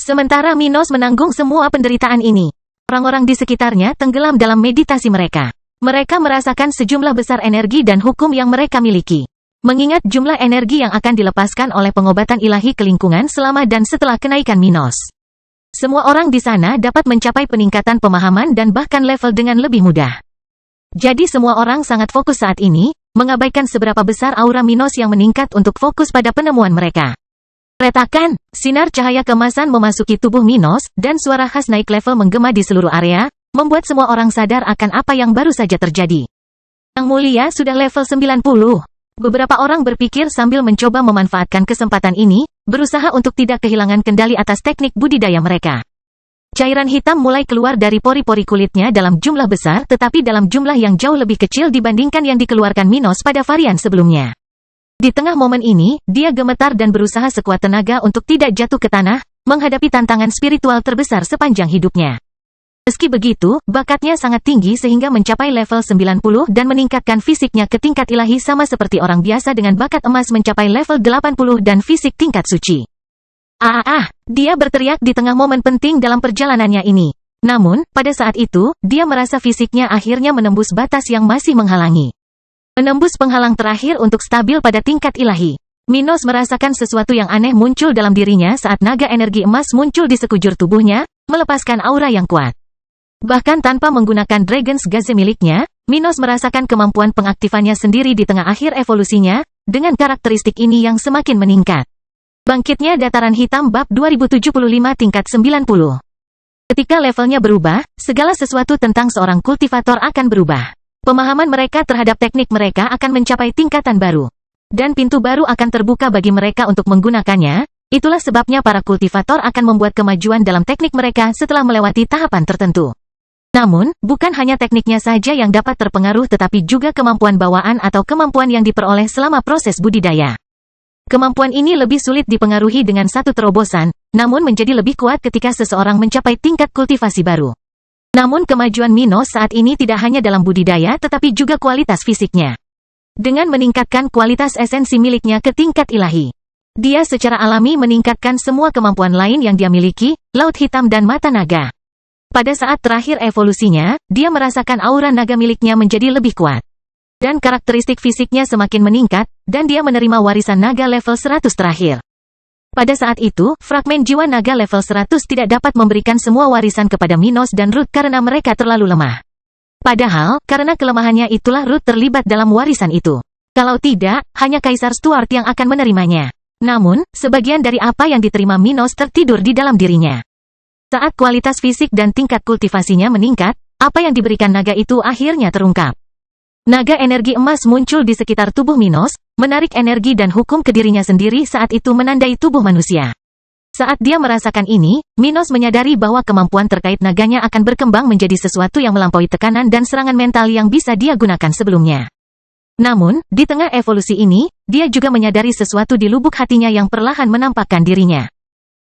Sementara Minos menanggung semua penderitaan ini. Orang-orang di sekitarnya tenggelam dalam meditasi mereka. Mereka merasakan sejumlah besar energi dan hukum yang mereka miliki. Mengingat jumlah energi yang akan dilepaskan oleh pengobatan ilahi ke lingkungan selama dan setelah kenaikan Minos. Semua orang di sana dapat mencapai peningkatan pemahaman dan bahkan level dengan lebih mudah. Jadi semua orang sangat fokus saat ini, mengabaikan seberapa besar aura Minos yang meningkat untuk fokus pada penemuan mereka. Retakan, sinar cahaya kemasan memasuki tubuh Minos, dan suara khas naik level menggema di seluruh area, membuat semua orang sadar akan apa yang baru saja terjadi. Yang mulia sudah level 90. Beberapa orang berpikir sambil mencoba memanfaatkan kesempatan ini, berusaha untuk tidak kehilangan kendali atas teknik budidaya mereka. Cairan hitam mulai keluar dari pori-pori kulitnya dalam jumlah besar tetapi dalam jumlah yang jauh lebih kecil dibandingkan yang dikeluarkan Minos pada varian sebelumnya. Di tengah momen ini, dia gemetar dan berusaha sekuat tenaga untuk tidak jatuh ke tanah, menghadapi tantangan spiritual terbesar sepanjang hidupnya. Meski begitu, bakatnya sangat tinggi sehingga mencapai level 90 dan meningkatkan fisiknya ke tingkat ilahi sama seperti orang biasa dengan bakat emas mencapai level 80 dan fisik tingkat suci. Dia berteriak di tengah momen penting dalam perjalanannya ini. Namun, pada saat itu, dia merasa fisiknya akhirnya menembus batas yang masih menghalangi. Menembus penghalang terakhir untuk stabil pada tingkat ilahi. Minos merasakan sesuatu yang aneh muncul dalam dirinya saat naga energi emas muncul di sekujur tubuhnya, melepaskan aura yang kuat. Bahkan tanpa menggunakan Dragon's Gaze miliknya, Minos merasakan kemampuan pengaktifannya sendiri di tengah akhir evolusinya, dengan karakteristik ini yang semakin meningkat. Bangkitnya Dataran Hitam Bab 2075 tingkat 90. Ketika levelnya berubah, segala sesuatu tentang seorang kultivator akan berubah. Pemahaman mereka terhadap teknik mereka akan mencapai tingkatan baru. Dan pintu baru akan terbuka bagi mereka untuk menggunakannya. Itulah sebabnya para kultivator akan membuat kemajuan dalam teknik mereka setelah melewati tahapan tertentu. Namun, bukan hanya tekniknya saja yang dapat terpengaruh tetapi juga kemampuan bawaan atau kemampuan yang diperoleh selama proses budidaya. Kemampuan ini lebih sulit dipengaruhi dengan satu terobosan, namun menjadi lebih kuat ketika seseorang mencapai tingkat kultivasi baru. Namun kemajuan Minos saat ini tidak hanya dalam budidaya tetapi juga kualitas fisiknya. Dengan meningkatkan kualitas esensi miliknya ke tingkat ilahi, dia secara alami meningkatkan semua kemampuan lain yang dia miliki, laut hitam dan mata naga. Pada saat terakhir evolusinya, dia merasakan aura naga miliknya menjadi lebih kuat. Dan karakteristik fisiknya semakin meningkat, dan dia menerima warisan naga level 100 terakhir. Pada saat itu, fragmen jiwa naga level 100 tidak dapat memberikan semua warisan kepada Minos dan Ruth karena mereka terlalu lemah. Padahal, karena kelemahannya itulah Ruth terlibat dalam warisan itu. Kalau tidak, hanya Kaisar Stuart yang akan menerimanya. Namun, sebagian dari apa yang diterima Minos tertidur di dalam dirinya. Saat kualitas fisik dan tingkat kultivasinya meningkat, apa yang diberikan naga itu akhirnya terungkap. Naga energi emas muncul di sekitar tubuh Minos, menarik energi dan hukum ke dirinya sendiri saat itu menandai tubuh manusia. Saat dia merasakan ini, Minos menyadari bahwa kemampuan terkait naganya akan berkembang menjadi sesuatu yang melampaui tekanan dan serangan mental yang bisa dia gunakan sebelumnya. Namun, di tengah evolusi ini, dia juga menyadari sesuatu di lubuk hatinya yang perlahan menampakkan dirinya.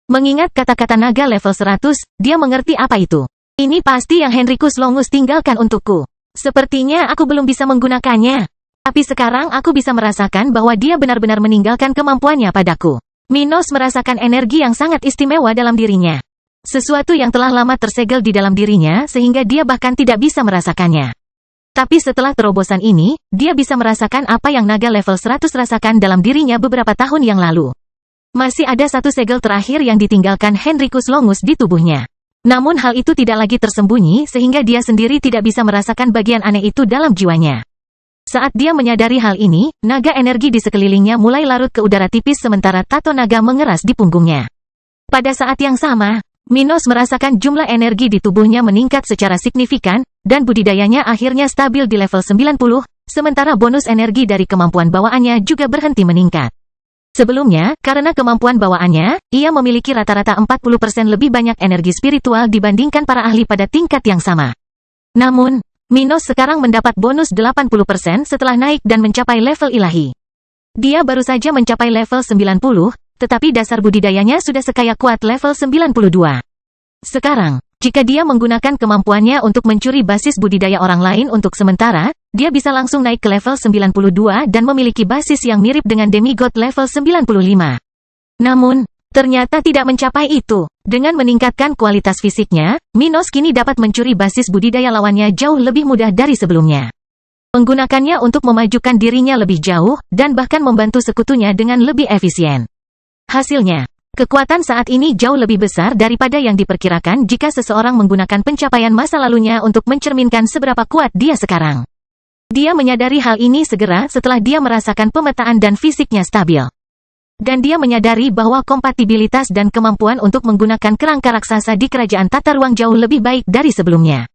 Mengingat kata-kata naga level 100, dia mengerti apa itu. Ini pasti yang Henricus Longus tinggalkan untukku. Sepertinya aku belum bisa menggunakannya. Tapi sekarang aku bisa merasakan bahwa dia benar-benar meninggalkan kemampuannya padaku. Minos merasakan energi yang sangat istimewa dalam dirinya. Sesuatu yang telah lama tersegel di dalam dirinya sehingga dia bahkan tidak bisa merasakannya. Tapi setelah terobosan ini, dia bisa merasakan apa yang naga level 100 rasakan dalam dirinya beberapa tahun yang lalu. Masih ada satu segel terakhir yang ditinggalkan Henricus Longus di tubuhnya. Namun hal itu tidak lagi tersembunyi sehingga dia sendiri tidak bisa merasakan bagian aneh itu dalam jiwanya. Saat dia menyadari hal ini, naga energi di sekelilingnya mulai larut ke udara tipis sementara tato naga mengeras di punggungnya. Pada saat yang sama, Minos merasakan jumlah energi di tubuhnya meningkat secara signifikan, dan budidayanya akhirnya stabil di level 90, sementara bonus energi dari kemampuan bawaannya juga berhenti meningkat. Sebelumnya, karena kemampuan bawaannya, ia memiliki rata-rata 40% lebih banyak energi spiritual dibandingkan para ahli pada tingkat yang sama. Namun, Minos sekarang mendapat bonus 80% setelah naik dan mencapai level ilahi. Dia baru saja mencapai level 90, tetapi dasar budidayanya sudah sekaya kuat level 92. Sekarang, jika dia menggunakan kemampuannya untuk mencuri basis budidaya orang lain untuk sementara, dia bisa langsung naik ke level 92 dan memiliki basis yang mirip dengan demigod level 95. Namun, ternyata tidak mencapai itu. Dengan meningkatkan kualitas fisiknya, Minos kini dapat mencuri basis budidaya lawannya jauh lebih mudah dari sebelumnya. Menggunakannya untuk memajukan dirinya lebih jauh, dan bahkan membantu sekutunya dengan lebih efisien. Hasilnya, kekuatan saat ini jauh lebih besar daripada yang diperkirakan jika seseorang menggunakan pencapaian masa lalunya untuk mencerminkan seberapa kuat dia sekarang. Dia menyadari hal ini segera setelah dia merasakan pemetaan dan fisiknya stabil. Dan dia menyadari bahwa kompatibilitas dan kemampuan untuk menggunakan kerangka raksasa di kerajaan tata ruang jauh lebih baik dari sebelumnya.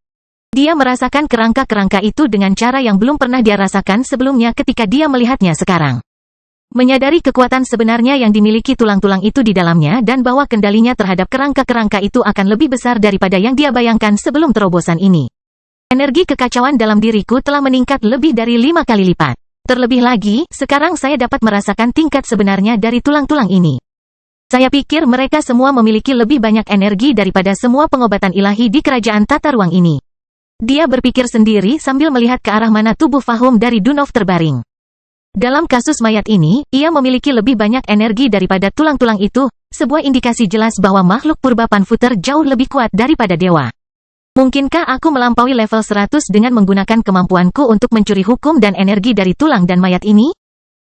Dia merasakan kerangka-kerangka itu dengan cara yang belum pernah dia rasakan sebelumnya ketika dia melihatnya sekarang. Menyadari kekuatan sebenarnya yang dimiliki tulang-tulang itu di dalamnya dan bahwa kendalinya terhadap kerangka-kerangka itu akan lebih besar daripada yang dia bayangkan sebelum terobosan ini. Energi kekacauan dalam diriku telah meningkat lebih dari 5 kali lipat. Terlebih lagi, sekarang saya dapat merasakan tingkat sebenarnya dari tulang-tulang ini. Saya pikir mereka semua memiliki lebih banyak energi daripada semua pengobatan ilahi di kerajaan tata ruang ini. Dia berpikir sendiri sambil melihat ke arah mana tubuh Fahum dari Dunov terbaring. Dalam kasus mayat ini, ia memiliki lebih banyak energi daripada tulang-tulang itu, sebuah indikasi jelas bahwa makhluk purba Panfuter jauh lebih kuat daripada dewa. Mungkinkah aku melampaui level 100 dengan menggunakan kemampuanku untuk mencuri hukum dan energi dari tulang dan mayat ini?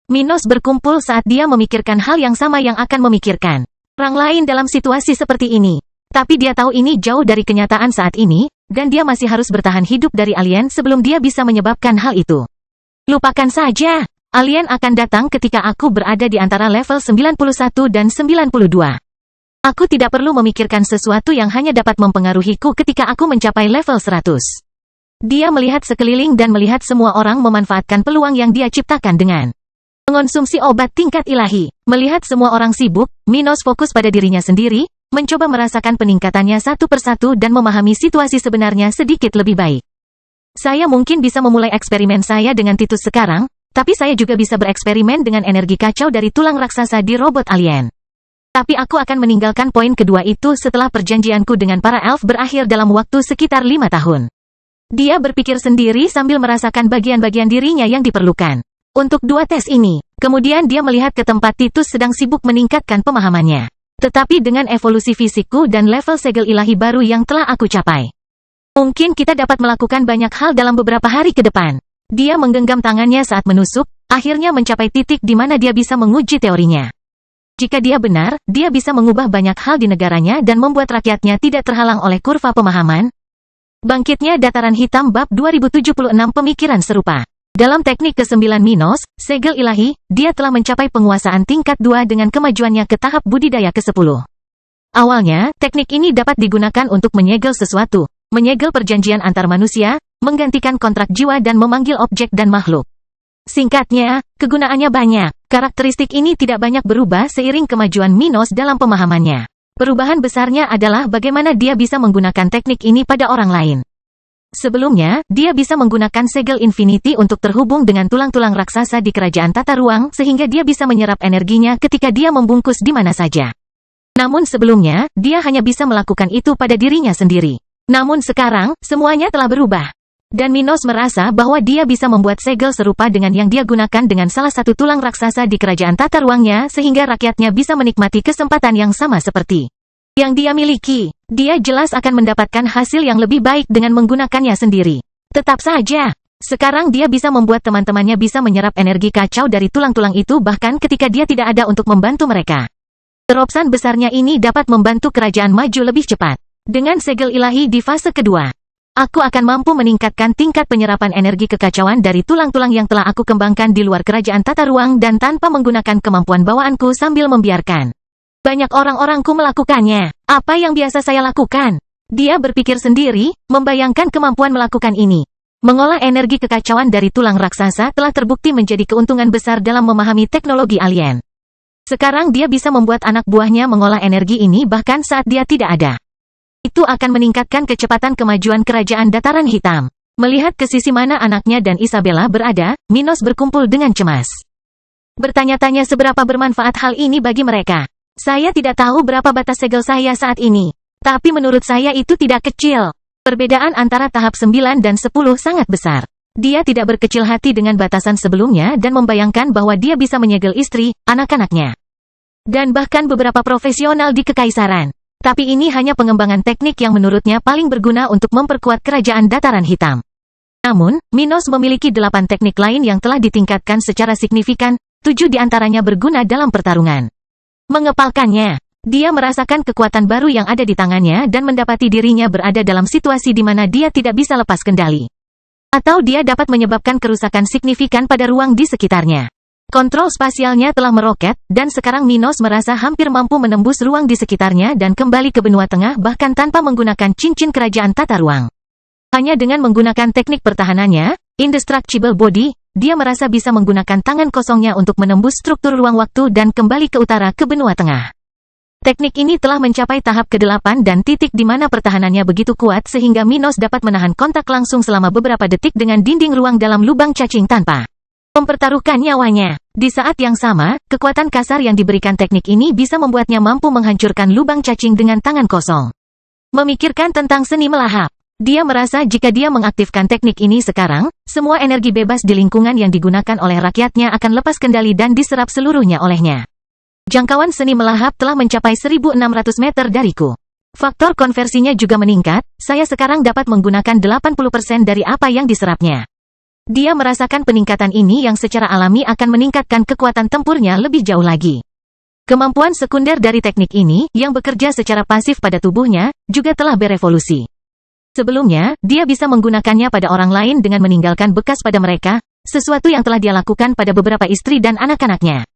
Minos berkumpul saat dia memikirkan hal yang sama yang akan memikirkan orang lain dalam situasi seperti ini. Tapi dia tahu ini jauh dari kenyataan saat ini, dan dia masih harus bertahan hidup dari alien sebelum dia bisa menyebabkan hal itu. Lupakan saja. Alien akan datang ketika aku berada di antara level 91 dan 92. Aku tidak perlu memikirkan sesuatu yang hanya dapat mempengaruhiku ketika aku mencapai level 100. Dia melihat sekeliling dan melihat semua orang memanfaatkan peluang yang dia ciptakan dengan mengonsumsi obat tingkat ilahi. Melihat semua orang sibuk, Minos fokus pada dirinya sendiri, mencoba merasakan peningkatannya satu persatu dan memahami situasi sebenarnya sedikit lebih baik. Saya mungkin bisa memulai eksperimen saya dengan Titus sekarang, tapi saya juga bisa bereksperimen dengan energi kacau dari tulang raksasa di robot alien. Tapi aku akan meninggalkan poin kedua itu setelah perjanjianku dengan para elf berakhir dalam waktu sekitar 5 tahun. Dia berpikir sendiri sambil merasakan bagian-bagian dirinya yang diperlukan untuk 2 tes ini. Kemudian dia melihat ke tempat Titus sedang sibuk meningkatkan pemahamannya. Tetapi dengan evolusi fisikku dan level segel ilahi baru yang telah aku capai, mungkin kita dapat melakukan banyak hal dalam beberapa hari ke depan. Dia menggenggam tangannya saat menusuk, akhirnya mencapai titik di mana dia bisa menguji teorinya. Jika dia benar, dia bisa mengubah banyak hal di negaranya dan membuat rakyatnya tidak terhalang oleh kurva pemahaman. Bangkitnya Dataran Hitam Bab 2076 Pemikiran serupa. Dalam teknik ke-9 Minos, segel ilahi, dia telah mencapai penguasaan tingkat 2 dengan kemajuannya ke tahap budidaya ke-10. Awalnya, teknik ini dapat digunakan untuk menyegel sesuatu, menyegel perjanjian antar manusia, menggantikan kontrak jiwa dan memanggil objek dan makhluk. Singkatnya, kegunaannya banyak. Karakteristik ini tidak banyak berubah seiring kemajuan Minos dalam pemahamannya. Perubahan besarnya adalah bagaimana dia bisa menggunakan teknik ini pada orang lain. Sebelumnya, dia bisa menggunakan segel Infinity untuk terhubung dengan tulang-tulang raksasa di kerajaan tata ruang sehingga dia bisa menyerap energinya ketika dia membungkus di mana saja. Namun sebelumnya, dia hanya bisa melakukan itu pada dirinya sendiri. Namun sekarang, semuanya telah berubah. Dan Minos merasa bahwa dia bisa membuat segel serupa dengan yang dia gunakan dengan salah satu tulang raksasa di kerajaan tata ruangnya sehingga rakyatnya bisa menikmati kesempatan yang sama seperti yang dia miliki. Dia jelas akan mendapatkan hasil yang lebih baik dengan menggunakannya sendiri. Tetap saja, sekarang dia bisa membuat teman-temannya bisa menyerap energi kacau dari tulang-tulang itu bahkan ketika dia tidak ada untuk membantu mereka. Terobosan besarnya ini dapat membantu kerajaan maju lebih cepat. Dengan segel ilahi di fase kedua, aku akan mampu meningkatkan tingkat penyerapan energi kekacauan dari tulang-tulang yang telah aku kembangkan di luar kerajaan tata ruang dan tanpa menggunakan kemampuan bawaanku sambil membiarkan banyak orang-orangku melakukannya. Apa yang biasa saya lakukan? Dia berpikir sendiri, membayangkan kemampuan melakukan ini. Mengolah energi kekacauan dari tulang raksasa telah terbukti menjadi keuntungan besar dalam memahami teknologi alien. Sekarang dia bisa membuat anak buahnya mengolah energi ini bahkan saat dia tidak ada. Itu akan meningkatkan kecepatan kemajuan kerajaan Dataran Hitam. Melihat ke sisi mana anaknya dan Isabella berada, Minos berkumpul dengan cemas. Bertanya-tanya seberapa bermanfaat hal ini bagi mereka. Saya tidak tahu berapa batas segel saya saat ini. Tapi menurut saya itu tidak kecil. Perbedaan antara tahap 9 dan 10 sangat besar. Dia tidak berkecil hati dengan batasan sebelumnya dan membayangkan bahwa dia bisa menyegel istri, anak-anaknya, dan bahkan beberapa profesional di kekaisaran. Tapi ini hanya pengembangan teknik yang menurutnya paling berguna untuk memperkuat kerajaan dataran hitam. Namun, Minos memiliki 8 teknik lain yang telah ditingkatkan secara signifikan, 7 diantaranya berguna dalam pertarungan. Mengepalkannya, dia merasakan kekuatan baru yang ada di tangannya dan mendapati dirinya berada dalam situasi di mana dia tidak bisa lepas kendali. Atau dia dapat menyebabkan kerusakan signifikan pada ruang di sekitarnya. Kontrol spasialnya telah meroket, dan sekarang Minos merasa hampir mampu menembus ruang di sekitarnya dan kembali ke benua tengah bahkan tanpa menggunakan cincin kerajaan tata ruang. Hanya dengan menggunakan teknik pertahanannya, Indestructible Body, dia merasa bisa menggunakan tangan kosongnya untuk menembus struktur ruang waktu dan kembali ke utara ke benua tengah. Teknik ini telah mencapai tahap ke-8 dan titik di mana pertahanannya begitu kuat sehingga Minos dapat menahan kontak langsung selama beberapa detik dengan dinding ruang dalam lubang cacing tanpa mempertaruhkan nyawanya. Di saat yang sama, kekuatan kasar yang diberikan teknik ini bisa membuatnya mampu menghancurkan lubang cacing dengan tangan kosong. Memikirkan tentang seni melahap, dia merasa jika dia mengaktifkan teknik ini sekarang, semua energi bebas di lingkungan yang digunakan oleh rakyatnya akan lepas kendali dan diserap seluruhnya olehnya. Jangkauan seni melahap telah mencapai 1.600 meter dariku. Faktor konversinya juga meningkat, saya sekarang dapat menggunakan 80% dari apa yang diserapnya. Dia merasakan peningkatan ini yang secara alami akan meningkatkan kekuatan tempurnya lebih jauh lagi. Kemampuan sekunder dari teknik ini, yang bekerja secara pasif pada tubuhnya, juga telah berevolusi. Sebelumnya, dia bisa menggunakannya pada orang lain dengan meninggalkan bekas pada mereka, sesuatu yang telah dia lakukan pada beberapa istri dan anak-anaknya.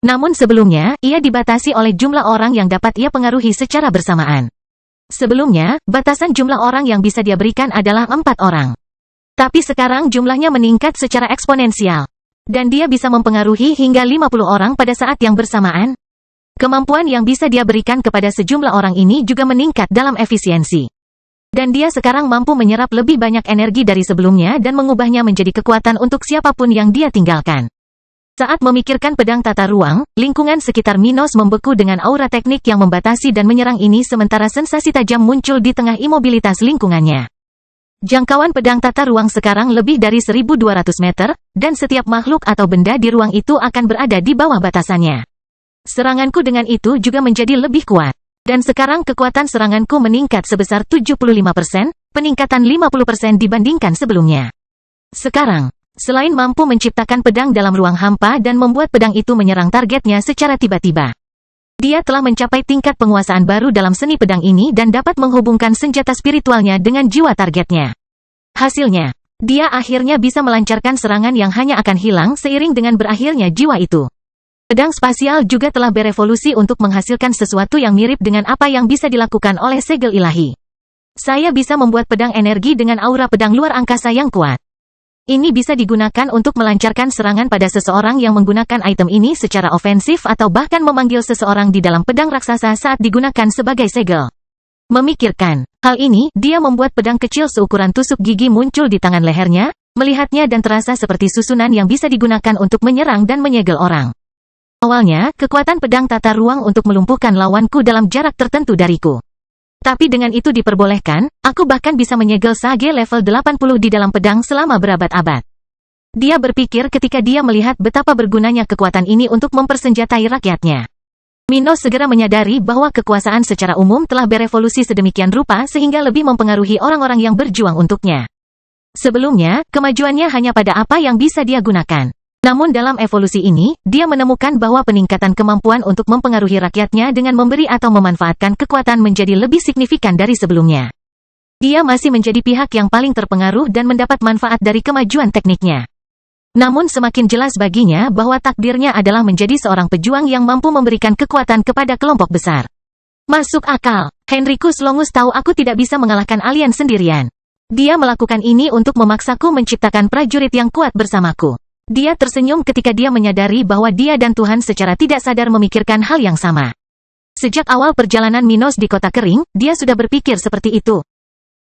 Namun sebelumnya, ia dibatasi oleh jumlah orang yang dapat ia pengaruhi secara bersamaan. Sebelumnya, batasan jumlah orang yang bisa dia berikan adalah 4 orang. Tapi sekarang jumlahnya meningkat secara eksponensial. Dan dia bisa mempengaruhi hingga 50 orang pada saat yang bersamaan. Kemampuan yang bisa dia berikan kepada sejumlah orang ini juga meningkat dalam efisiensi. Dan dia sekarang mampu menyerap lebih banyak energi dari sebelumnya dan mengubahnya menjadi kekuatan untuk siapapun yang dia tinggalkan. Saat memikirkan pedang tata ruang, lingkungan sekitar Minos membeku dengan aura teknik yang membatasi dan menyerang ini sementara sensasi tajam muncul di tengah imobilitas lingkungannya. Jangkauan pedang tata ruang sekarang lebih dari 1.200 meter, dan setiap makhluk atau benda di ruang itu akan berada di bawah batasannya. Seranganku dengan itu juga menjadi lebih kuat. Dan sekarang kekuatan seranganku meningkat sebesar 75%, peningkatan 50% dibandingkan sebelumnya. Sekarang, selain mampu menciptakan pedang dalam ruang hampa dan membuat pedang itu menyerang targetnya secara tiba-tiba, dia telah mencapai tingkat penguasaan baru dalam seni pedang ini dan dapat menghubungkan senjata spiritualnya dengan jiwa targetnya. Hasilnya, dia akhirnya bisa melancarkan serangan yang hanya akan hilang seiring dengan berakhirnya jiwa itu. Pedang spasial juga telah berevolusi untuk menghasilkan sesuatu yang mirip dengan apa yang bisa dilakukan oleh segel ilahi. Saya bisa membuat pedang energi dengan aura pedang luar angkasa yang kuat. Ini bisa digunakan untuk melancarkan serangan pada seseorang yang menggunakan item ini secara ofensif atau bahkan memanggil seseorang di dalam pedang raksasa saat digunakan sebagai segel. Memikirkan hal ini, dia membuat pedang kecil seukuran tusuk gigi muncul di tangan lehernya, melihatnya dan terasa seperti susunan yang bisa digunakan untuk menyerang dan menyegel orang. Awalnya, kekuatan pedang tata ruang untuk melumpuhkan lawanku dalam jarak tertentu dariku. Tapi dengan itu diperbolehkan, aku bahkan bisa menyegel Sage level 80 di dalam pedang selama berabad-abad. Dia berpikir ketika dia melihat betapa bergunanya kekuatan ini untuk mempersenjatai rakyatnya. Minos segera menyadari bahwa kekuasaan secara umum telah berevolusi sedemikian rupa sehingga lebih mempengaruhi orang-orang yang berjuang untuknya. Sebelumnya, kemajuannya hanya pada apa yang bisa dia gunakan. Namun dalam evolusi ini, dia menemukan bahwa peningkatan kemampuan untuk mempengaruhi rakyatnya dengan memberi atau memanfaatkan kekuatan menjadi lebih signifikan dari sebelumnya. Dia masih menjadi pihak yang paling terpengaruh dan mendapat manfaat dari kemajuan tekniknya. Namun semakin jelas baginya bahwa takdirnya adalah menjadi seorang pejuang yang mampu memberikan kekuatan kepada kelompok besar. Masuk akal, Henricus Longus tahu aku tidak bisa mengalahkan alien sendirian. Dia melakukan ini untuk memaksaku menciptakan prajurit yang kuat bersamaku. Dia tersenyum ketika dia menyadari bahwa dia dan Tuhan secara tidak sadar memikirkan hal yang sama. Sejak awal perjalanan Minos di Kota Kering, dia sudah berpikir seperti itu.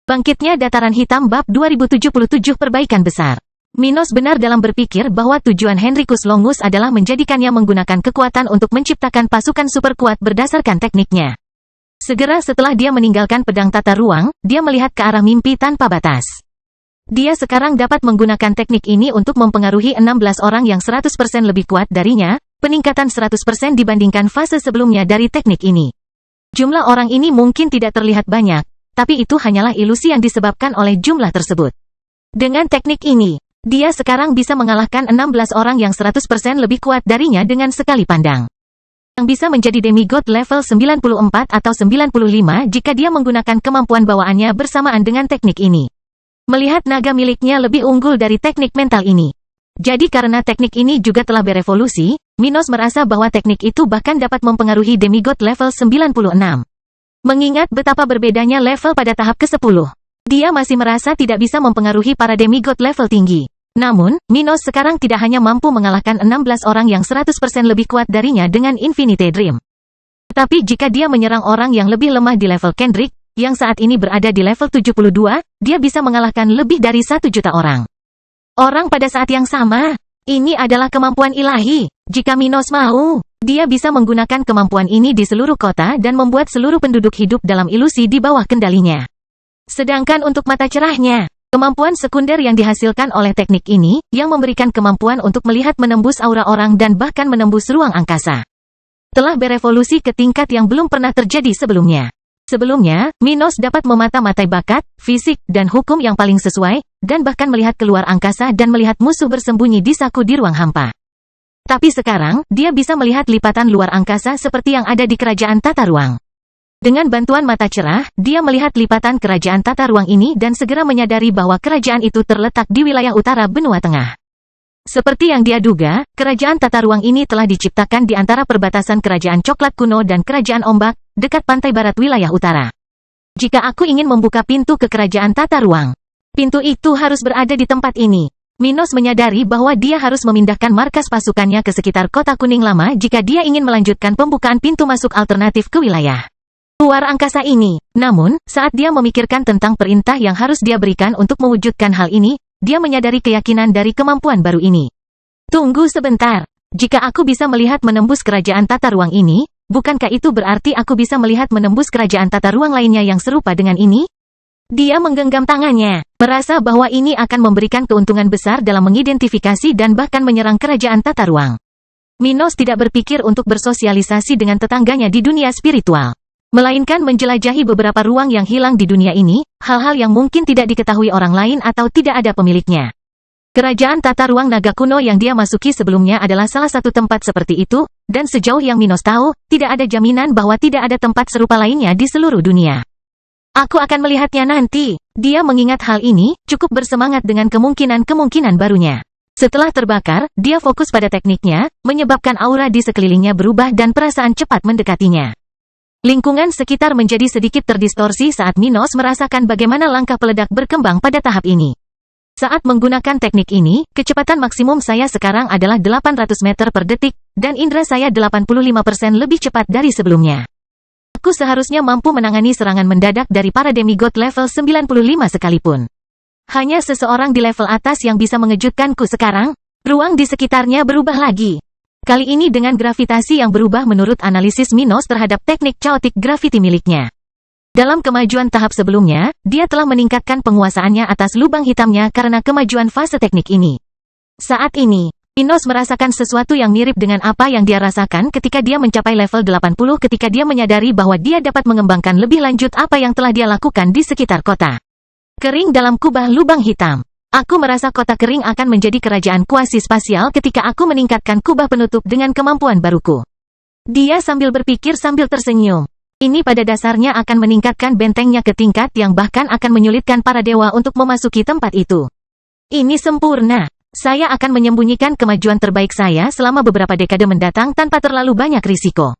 Bangkitnya Dataran Hitam Bab 2077 Perbaikan Besar. Minos benar dalam berpikir bahwa tujuan Henricus Longus adalah menjadikannya menggunakan kekuatan untuk menciptakan pasukan super kuat berdasarkan tekniknya. Segera setelah dia meninggalkan pedang tata ruang, dia melihat ke arah mimpi tanpa batas. Dia sekarang dapat menggunakan teknik ini untuk mempengaruhi 16 orang yang 100% lebih kuat darinya, peningkatan 100% dibandingkan fase sebelumnya dari teknik ini. Jumlah orang ini mungkin tidak terlihat banyak, tapi itu hanyalah ilusi yang disebabkan oleh jumlah tersebut. Dengan teknik ini, dia sekarang bisa mengalahkan 16 orang yang 100% lebih kuat darinya dengan sekali pandang. Yang bisa menjadi demigod level 94 atau 95 jika dia menggunakan kemampuan bawaannya bersamaan dengan teknik ini. Melihat naga miliknya lebih unggul dari teknik mental ini. Jadi karena teknik ini juga telah berevolusi, Minos merasa bahwa teknik itu bahkan dapat mempengaruhi demigod level 96. Mengingat betapa berbedanya level pada tahap ke-10. Dia masih merasa tidak bisa mempengaruhi para demigod level tinggi. Namun, Minos sekarang tidak hanya mampu mengalahkan 16 orang yang 100% lebih kuat darinya dengan Infinite Dream. Tetapi jika dia menyerang orang yang lebih lemah di level Kendrick, yang saat ini berada di level 72, dia bisa mengalahkan lebih dari 1 juta orang. Orang pada saat yang sama, ini adalah kemampuan ilahi. Jika Minos mau, dia bisa menggunakan kemampuan ini di seluruh kota dan membuat seluruh penduduk hidup dalam ilusi di bawah kendalinya. Sedangkan untuk mata cerahnya, kemampuan sekunder yang dihasilkan oleh teknik ini, yang memberikan kemampuan untuk melihat menembus aura orang dan bahkan menembus ruang angkasa, telah berevolusi ke tingkat yang belum pernah terjadi sebelumnya. Sebelumnya, Minos dapat memata-matai bakat, fisik, dan hukum yang paling sesuai, dan bahkan melihat keluar angkasa dan melihat musuh bersembunyi di saku di ruang hampa. Tapi sekarang, dia bisa melihat lipatan luar angkasa seperti yang ada di kerajaan tata ruang. Dengan bantuan mata cerah, dia melihat lipatan kerajaan tata ruang ini dan segera menyadari bahwa kerajaan itu terletak di wilayah utara benua tengah. Seperti yang dia duga, kerajaan tata ruang ini telah diciptakan di antara perbatasan kerajaan coklat kuno dan kerajaan ombak, dekat pantai barat wilayah utara. Jika aku ingin membuka pintu ke kerajaan tata ruang, pintu itu harus berada di tempat ini. Minos menyadari bahwa dia harus memindahkan markas pasukannya ke sekitar kota kuning lama jika dia ingin melanjutkan pembukaan pintu masuk alternatif ke wilayah luar angkasa ini. Namun, saat dia memikirkan tentang perintah yang harus dia berikan untuk mewujudkan hal ini, dia menyadari keyakinan dari kemampuan baru ini. Tunggu sebentar. Jika aku bisa melihat menembus kerajaan tata ruang ini, bukankah itu berarti aku bisa melihat menembus kerajaan tata ruang lainnya yang serupa dengan ini? Dia menggenggam tangannya, merasa bahwa ini akan memberikan keuntungan besar dalam mengidentifikasi dan bahkan menyerang kerajaan tata ruang. Minos tidak berpikir untuk bersosialisasi dengan tetangganya di dunia spiritual, melainkan menjelajahi beberapa ruang yang hilang di dunia ini, hal-hal yang mungkin tidak diketahui orang lain atau tidak ada pemiliknya. Kerajaan tata ruang naga kuno yang dia masuki sebelumnya adalah salah satu tempat seperti itu, dan sejauh yang Minos tahu, tidak ada jaminan bahwa tidak ada tempat serupa lainnya di seluruh dunia. Aku akan melihatnya nanti. Dia mengingat hal ini, cukup bersemangat dengan kemungkinan-kemungkinan barunya. Setelah terbakar, dia fokus pada tekniknya, menyebabkan aura di sekelilingnya berubah dan perasaan cepat mendekatinya. Lingkungan sekitar menjadi sedikit terdistorsi saat Minos merasakan bagaimana langkah peledak berkembang pada tahap ini. Saat menggunakan teknik ini, kecepatan maksimum saya sekarang adalah 800 meter per detik, dan indera saya 85% lebih cepat dari sebelumnya. Aku seharusnya mampu menangani serangan mendadak dari para demigod level 95 sekalipun. Hanya seseorang di level atas yang bisa mengejutkanku sekarang. Ruang di sekitarnya berubah lagi. Kali ini dengan gravitasi yang berubah menurut analisis Minos terhadap teknik chaotic gravity miliknya. Dalam kemajuan tahap sebelumnya, dia telah meningkatkan penguasaannya atas lubang hitamnya karena kemajuan fase teknik ini. Saat ini, Minos merasakan sesuatu yang mirip dengan apa yang dia rasakan ketika dia mencapai level 80 ketika dia menyadari bahwa dia dapat mengembangkan lebih lanjut apa yang telah dia lakukan di sekitar kota kering dalam kubah lubang hitam. Aku merasa kota kering akan menjadi kerajaan kuasi spasial ketika aku meningkatkan kubah penutup dengan kemampuan baruku. Dia sambil berpikir sambil tersenyum. Ini pada dasarnya akan meningkatkan bentengnya ke tingkat yang bahkan akan menyulitkan para dewa untuk memasuki tempat itu. Ini sempurna. Saya akan menyembunyikan kemajuan terbaik saya selama beberapa dekade mendatang tanpa terlalu banyak risiko.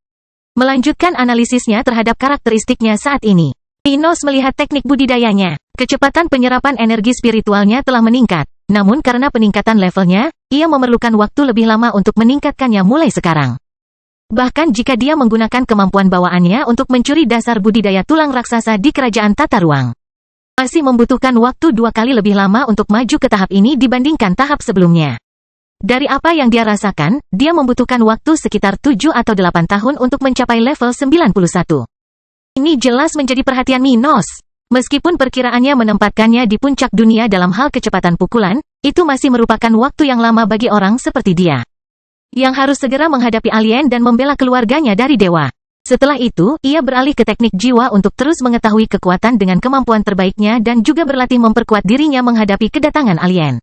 Melanjutkan analisisnya terhadap karakteristiknya saat ini, Minos melihat teknik budidayanya. Kecepatan penyerapan energi spiritualnya telah meningkat, namun karena peningkatan levelnya, ia memerlukan waktu lebih lama untuk meningkatkannya mulai sekarang. Bahkan jika dia menggunakan kemampuan bawaannya untuk mencuri dasar budidaya tulang raksasa di kerajaan tata ruang, Masih membutuhkan waktu 2 kali lebih lama untuk maju ke tahap ini dibandingkan tahap sebelumnya. Dari apa yang dia rasakan, dia membutuhkan waktu sekitar 7 atau 8 tahun untuk mencapai level 91. Ini jelas menjadi perhatian Minos. Meskipun perkiraannya menempatkannya di puncak dunia dalam hal kecepatan pukulan, itu masih merupakan waktu yang lama bagi orang seperti dia, yang harus segera menghadapi alien dan membela keluarganya dari dewa. Setelah itu, ia beralih ke teknik jiwa untuk terus mengetahui kekuatan dengan kemampuan terbaiknya dan juga berlatih memperkuat dirinya menghadapi kedatangan alien.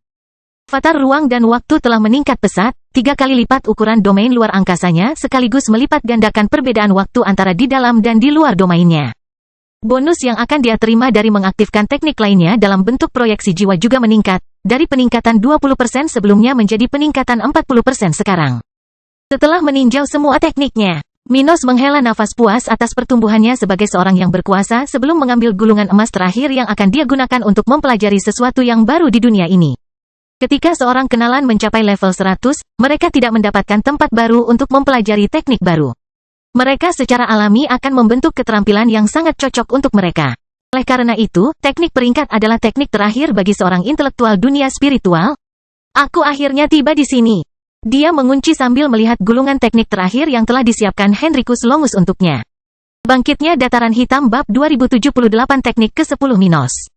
Avatar ruang dan waktu telah meningkat pesat, 3 kali lipat ukuran domain luar angkasanya sekaligus melipat gandakan perbedaan waktu antara di dalam dan di luar domainnya. Bonus yang akan dia terima dari mengaktifkan teknik lainnya dalam bentuk proyeksi jiwa juga meningkat, dari peningkatan 20% sebelumnya menjadi peningkatan 40% sekarang. Setelah meninjau semua tekniknya, Minos menghela nafas puas atas pertumbuhannya sebagai seorang yang berkuasa sebelum mengambil gulungan emas terakhir yang akan dia gunakan untuk mempelajari sesuatu yang baru di dunia ini. Ketika seorang kenalan mencapai level 100, mereka tidak mendapatkan tempat baru untuk mempelajari teknik baru. Mereka secara alami akan membentuk keterampilan yang sangat cocok untuk mereka. Oleh karena itu, teknik peringkat adalah teknik terakhir bagi seorang intelektual dunia spiritual. Aku akhirnya tiba di sini. Dia mengunci sambil melihat gulungan teknik terakhir yang telah disiapkan Henricus Longus untuknya. Bangkitnya Dataran Hitam Bab 2078 Teknik ke-10 Minos.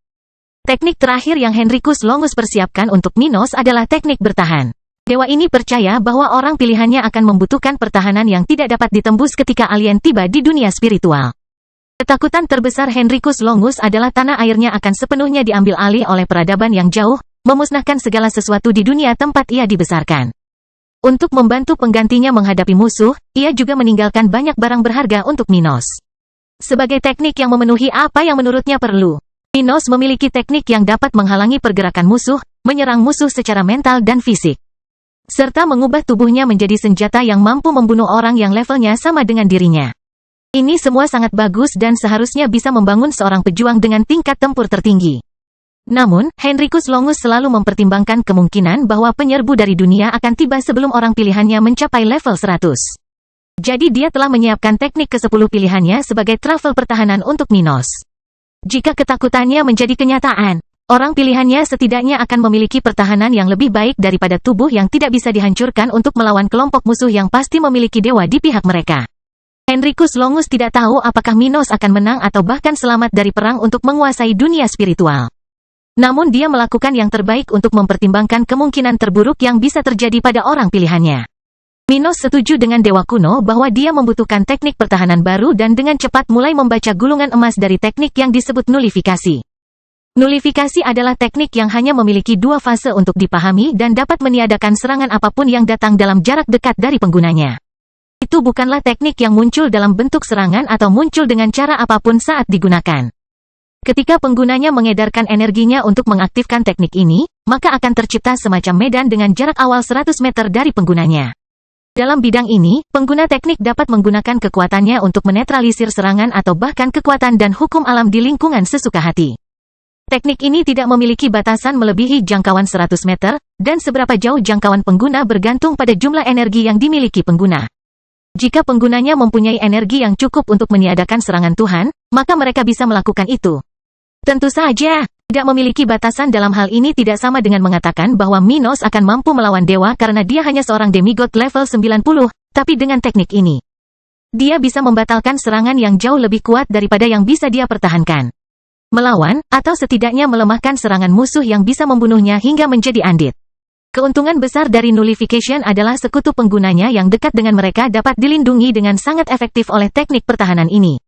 Teknik terakhir yang Henricus Longus persiapkan untuk Minos adalah teknik bertahan. Dewa ini percaya bahwa orang pilihannya akan membutuhkan pertahanan yang tidak dapat ditembus ketika alien tiba di dunia spiritual. Ketakutan terbesar Henricus Longus adalah tanah airnya akan sepenuhnya diambil alih oleh peradaban yang jauh, memusnahkan segala sesuatu di dunia tempat ia dibesarkan. Untuk membantu penggantinya menghadapi musuh, ia juga meninggalkan banyak barang berharga untuk Minos. Sebagai teknik yang memenuhi apa yang menurutnya perlu, Minos memiliki teknik yang dapat menghalangi pergerakan musuh, menyerang musuh secara mental dan fisik, serta mengubah tubuhnya menjadi senjata yang mampu membunuh orang yang levelnya sama dengan dirinya. Ini semua sangat bagus dan seharusnya bisa membangun seorang pejuang dengan tingkat tempur tertinggi. Namun, Henricus Longus selalu mempertimbangkan kemungkinan bahwa penyerbu dari dunia akan tiba sebelum orang pilihannya mencapai level 100. Jadi dia telah menyiapkan teknik ke-10 pilihannya sebagai travel pertahanan untuk Minos. Jika ketakutannya menjadi kenyataan, orang pilihannya setidaknya akan memiliki pertahanan yang lebih baik daripada tubuh yang tidak bisa dihancurkan untuk melawan kelompok musuh yang pasti memiliki dewa di pihak mereka. Henricus Longus tidak tahu apakah Minos akan menang atau bahkan selamat dari perang untuk menguasai dunia spiritual. Namun dia melakukan yang terbaik untuk mempertimbangkan kemungkinan terburuk yang bisa terjadi pada orang pilihannya. Minos setuju dengan Dewa Kuno bahwa dia membutuhkan teknik pertahanan baru dan dengan cepat mulai membaca gulungan emas dari teknik yang disebut nulifikasi. Nulifikasi adalah teknik yang hanya memiliki 2 fase untuk dipahami dan dapat meniadakan serangan apapun yang datang dalam jarak dekat dari penggunanya. Itu bukanlah teknik yang muncul dalam bentuk serangan atau muncul dengan cara apapun saat digunakan. Ketika penggunanya mengedarkan energinya untuk mengaktifkan teknik ini, maka akan tercipta semacam medan dengan jarak awal 100 meter dari penggunanya. Dalam bidang ini, pengguna teknik dapat menggunakan kekuatannya untuk menetralisir serangan atau bahkan kekuatan dan hukum alam di lingkungan sesuka hati. Teknik ini tidak memiliki batasan melebihi jangkauan 100 meter, dan seberapa jauh jangkauan pengguna bergantung pada jumlah energi yang dimiliki pengguna. Jika penggunanya mempunyai energi yang cukup untuk meniadakan serangan Tuhan, maka mereka bisa melakukan itu. Tentu saja, tidak memiliki batasan dalam hal ini tidak sama dengan mengatakan bahwa Minos akan mampu melawan dewa karena dia hanya seorang demigod level 90, tapi dengan teknik ini, dia bisa membatalkan serangan yang jauh lebih kuat daripada yang bisa dia pertahankan. Melawan, atau setidaknya melemahkan serangan musuh yang bisa membunuhnya hingga menjadi andit. Keuntungan besar dari nullification adalah sekutu penggunanya yang dekat dengan mereka dapat dilindungi dengan sangat efektif oleh teknik pertahanan ini.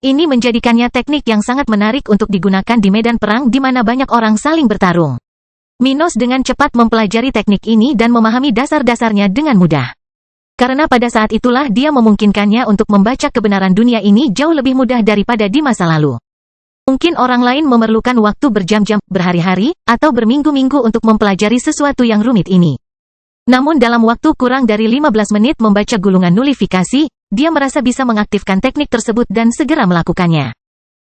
Ini menjadikannya teknik yang sangat menarik untuk digunakan di medan perang di mana banyak orang saling bertarung. Minos dengan cepat mempelajari teknik ini dan memahami dasar-dasarnya dengan mudah. Karena pada saat itulah dia memungkinkannya untuk membaca kebenaran dunia ini jauh lebih mudah daripada di masa lalu. Mungkin orang lain memerlukan waktu berjam-jam, berhari-hari, atau berminggu-minggu untuk mempelajari sesuatu yang rumit ini. Namun dalam waktu kurang dari 15 menit membaca gulungan nulifikasi, dia merasa bisa mengaktifkan teknik tersebut dan segera melakukannya.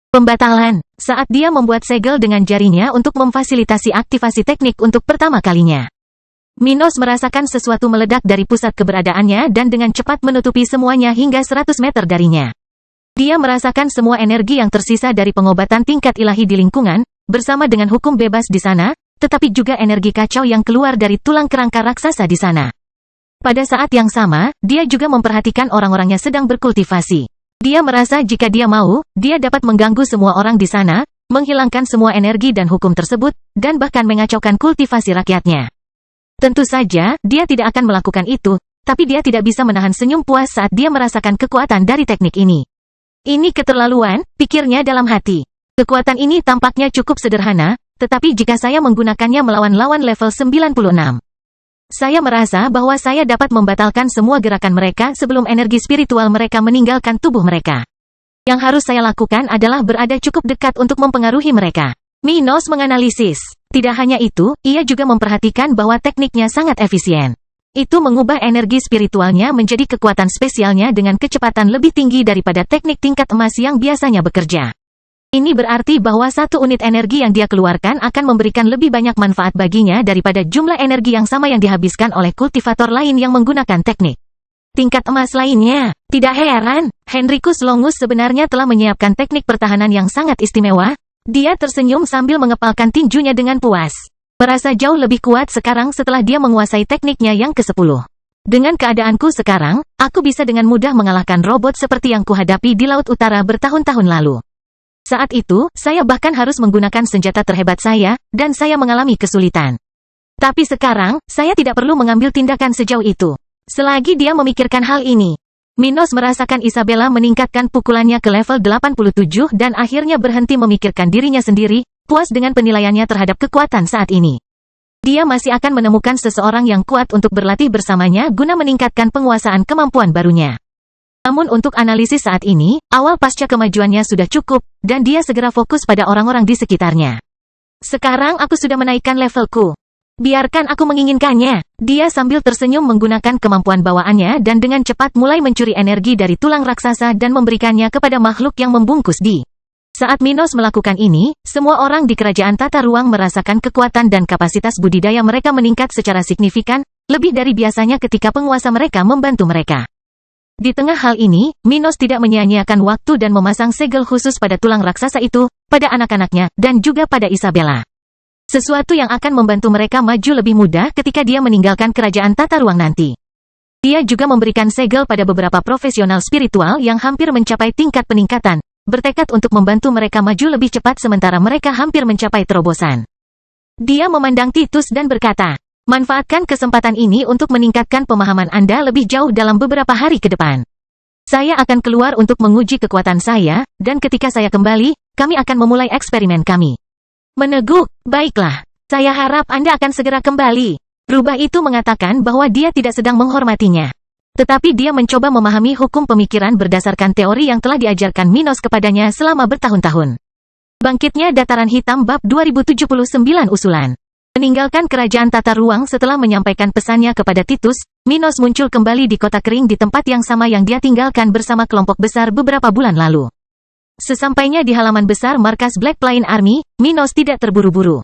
Pembatalan. Saat dia membuat segel dengan jarinya untuk memfasilitasi aktivasi teknik untuk pertama kalinya, Minos merasakan sesuatu meledak dari pusat keberadaannya dan dengan cepat menutupi semuanya hingga 100 meter darinya. Dia merasakan semua energi yang tersisa dari pengobatan tingkat ilahi di lingkungan, bersama dengan hukum bebas di sana, tetapi juga energi kacau yang keluar dari tulang kerangka raksasa di sana. Pada saat yang sama, dia juga memperhatikan orang-orangnya sedang berkultivasi. Dia merasa jika dia mau, dia dapat mengganggu semua orang di sana, menghilangkan semua energi dan hukum tersebut, dan bahkan mengacaukan kultivasi rakyatnya. Tentu saja, dia tidak akan melakukan itu, tapi dia tidak bisa menahan senyum puas saat dia merasakan kekuatan dari teknik ini. Ini keterlaluan, pikirnya dalam hati. Kekuatan ini tampaknya cukup sederhana, tetapi jika saya menggunakannya melawan lawan level 96. Saya merasa bahwa saya dapat membatalkan semua gerakan mereka sebelum energi spiritual mereka meninggalkan tubuh mereka. Yang harus saya lakukan adalah berada cukup dekat untuk mempengaruhi mereka. Minos menganalisis. Tidak hanya itu, ia juga memperhatikan bahwa tekniknya sangat efisien. Itu mengubah energi spiritualnya menjadi kekuatan spesialnya dengan kecepatan lebih tinggi daripada teknik tingkat emas yang biasanya bekerja. Ini berarti bahwa satu unit energi yang dia keluarkan akan memberikan lebih banyak manfaat baginya daripada jumlah energi yang sama yang dihabiskan oleh kultivator lain yang menggunakan teknik tingkat emas lainnya. Tidak heran, Henricus Longus sebenarnya telah menyiapkan teknik pertahanan yang sangat istimewa. Dia tersenyum sambil mengepalkan tinjunya dengan puas. Merasa jauh lebih kuat sekarang setelah dia menguasai tekniknya yang ke-10. Dengan keadaanku sekarang, aku bisa dengan mudah mengalahkan robot seperti yang kuhadapi di Laut Utara bertahun-tahun lalu. Saat itu, saya bahkan harus menggunakan senjata terhebat saya, dan saya mengalami kesulitan. Tapi sekarang, saya tidak perlu mengambil tindakan sejauh itu. Selagi dia memikirkan hal ini, Minos merasakan Isabella meningkatkan pukulannya ke level 87 dan akhirnya berhenti memikirkan dirinya sendiri, puas dengan penilaiannya terhadap kekuatan saat ini. Dia masih akan menemukan seseorang yang kuat untuk berlatih bersamanya guna meningkatkan penguasaan kemampuan barunya. Namun untuk analisis saat ini, awal pasca kemajuannya sudah cukup, dan dia segera fokus pada orang-orang di sekitarnya. Sekarang aku sudah menaikkan levelku. Biarkan aku menginginkannya. Dia sambil tersenyum menggunakan kemampuan bawaannya dan dengan cepat mulai mencuri energi dari tulang raksasa dan memberikannya kepada makhluk yang membungkus di. Saat Minos melakukan ini, semua orang di kerajaan tata ruang merasakan kekuatan dan kapasitas budidaya mereka meningkat secara signifikan, lebih dari biasanya ketika penguasa mereka membantu mereka. Di tengah hal ini, Minos tidak menyia-nyiakan waktu dan memasang segel khusus pada tulang raksasa itu, pada anak-anaknya, dan juga pada Isabella. Sesuatu yang akan membantu mereka maju lebih mudah ketika dia meninggalkan kerajaan tata ruang nanti. Dia juga memberikan segel pada beberapa profesional spiritual yang hampir mencapai tingkat peningkatan, bertekad untuk membantu mereka maju lebih cepat sementara mereka hampir mencapai terobosan. Dia memandang Titus dan berkata, manfaatkan kesempatan ini untuk meningkatkan pemahaman Anda lebih jauh dalam beberapa hari ke depan. Saya akan keluar untuk menguji kekuatan saya, dan ketika saya kembali, kami akan memulai eksperimen kami. Meneguk, baiklah. Saya harap Anda akan segera kembali. Rubah itu mengatakan bahwa dia tidak sedang menghormatinya. Tetapi dia mencoba memahami hukum pemikiran berdasarkan teori yang telah diajarkan Minos kepadanya selama bertahun-tahun. Bangkitnya Dataran Hitam Bab 2079 Usulan. Meninggalkan kerajaan tata ruang setelah menyampaikan pesannya kepada Titus, Minos muncul kembali di kota kering di tempat yang sama yang dia tinggalkan bersama kelompok besar beberapa bulan lalu. Sesampainya di halaman besar markas Black Plain Army, Minos tidak terburu-buru.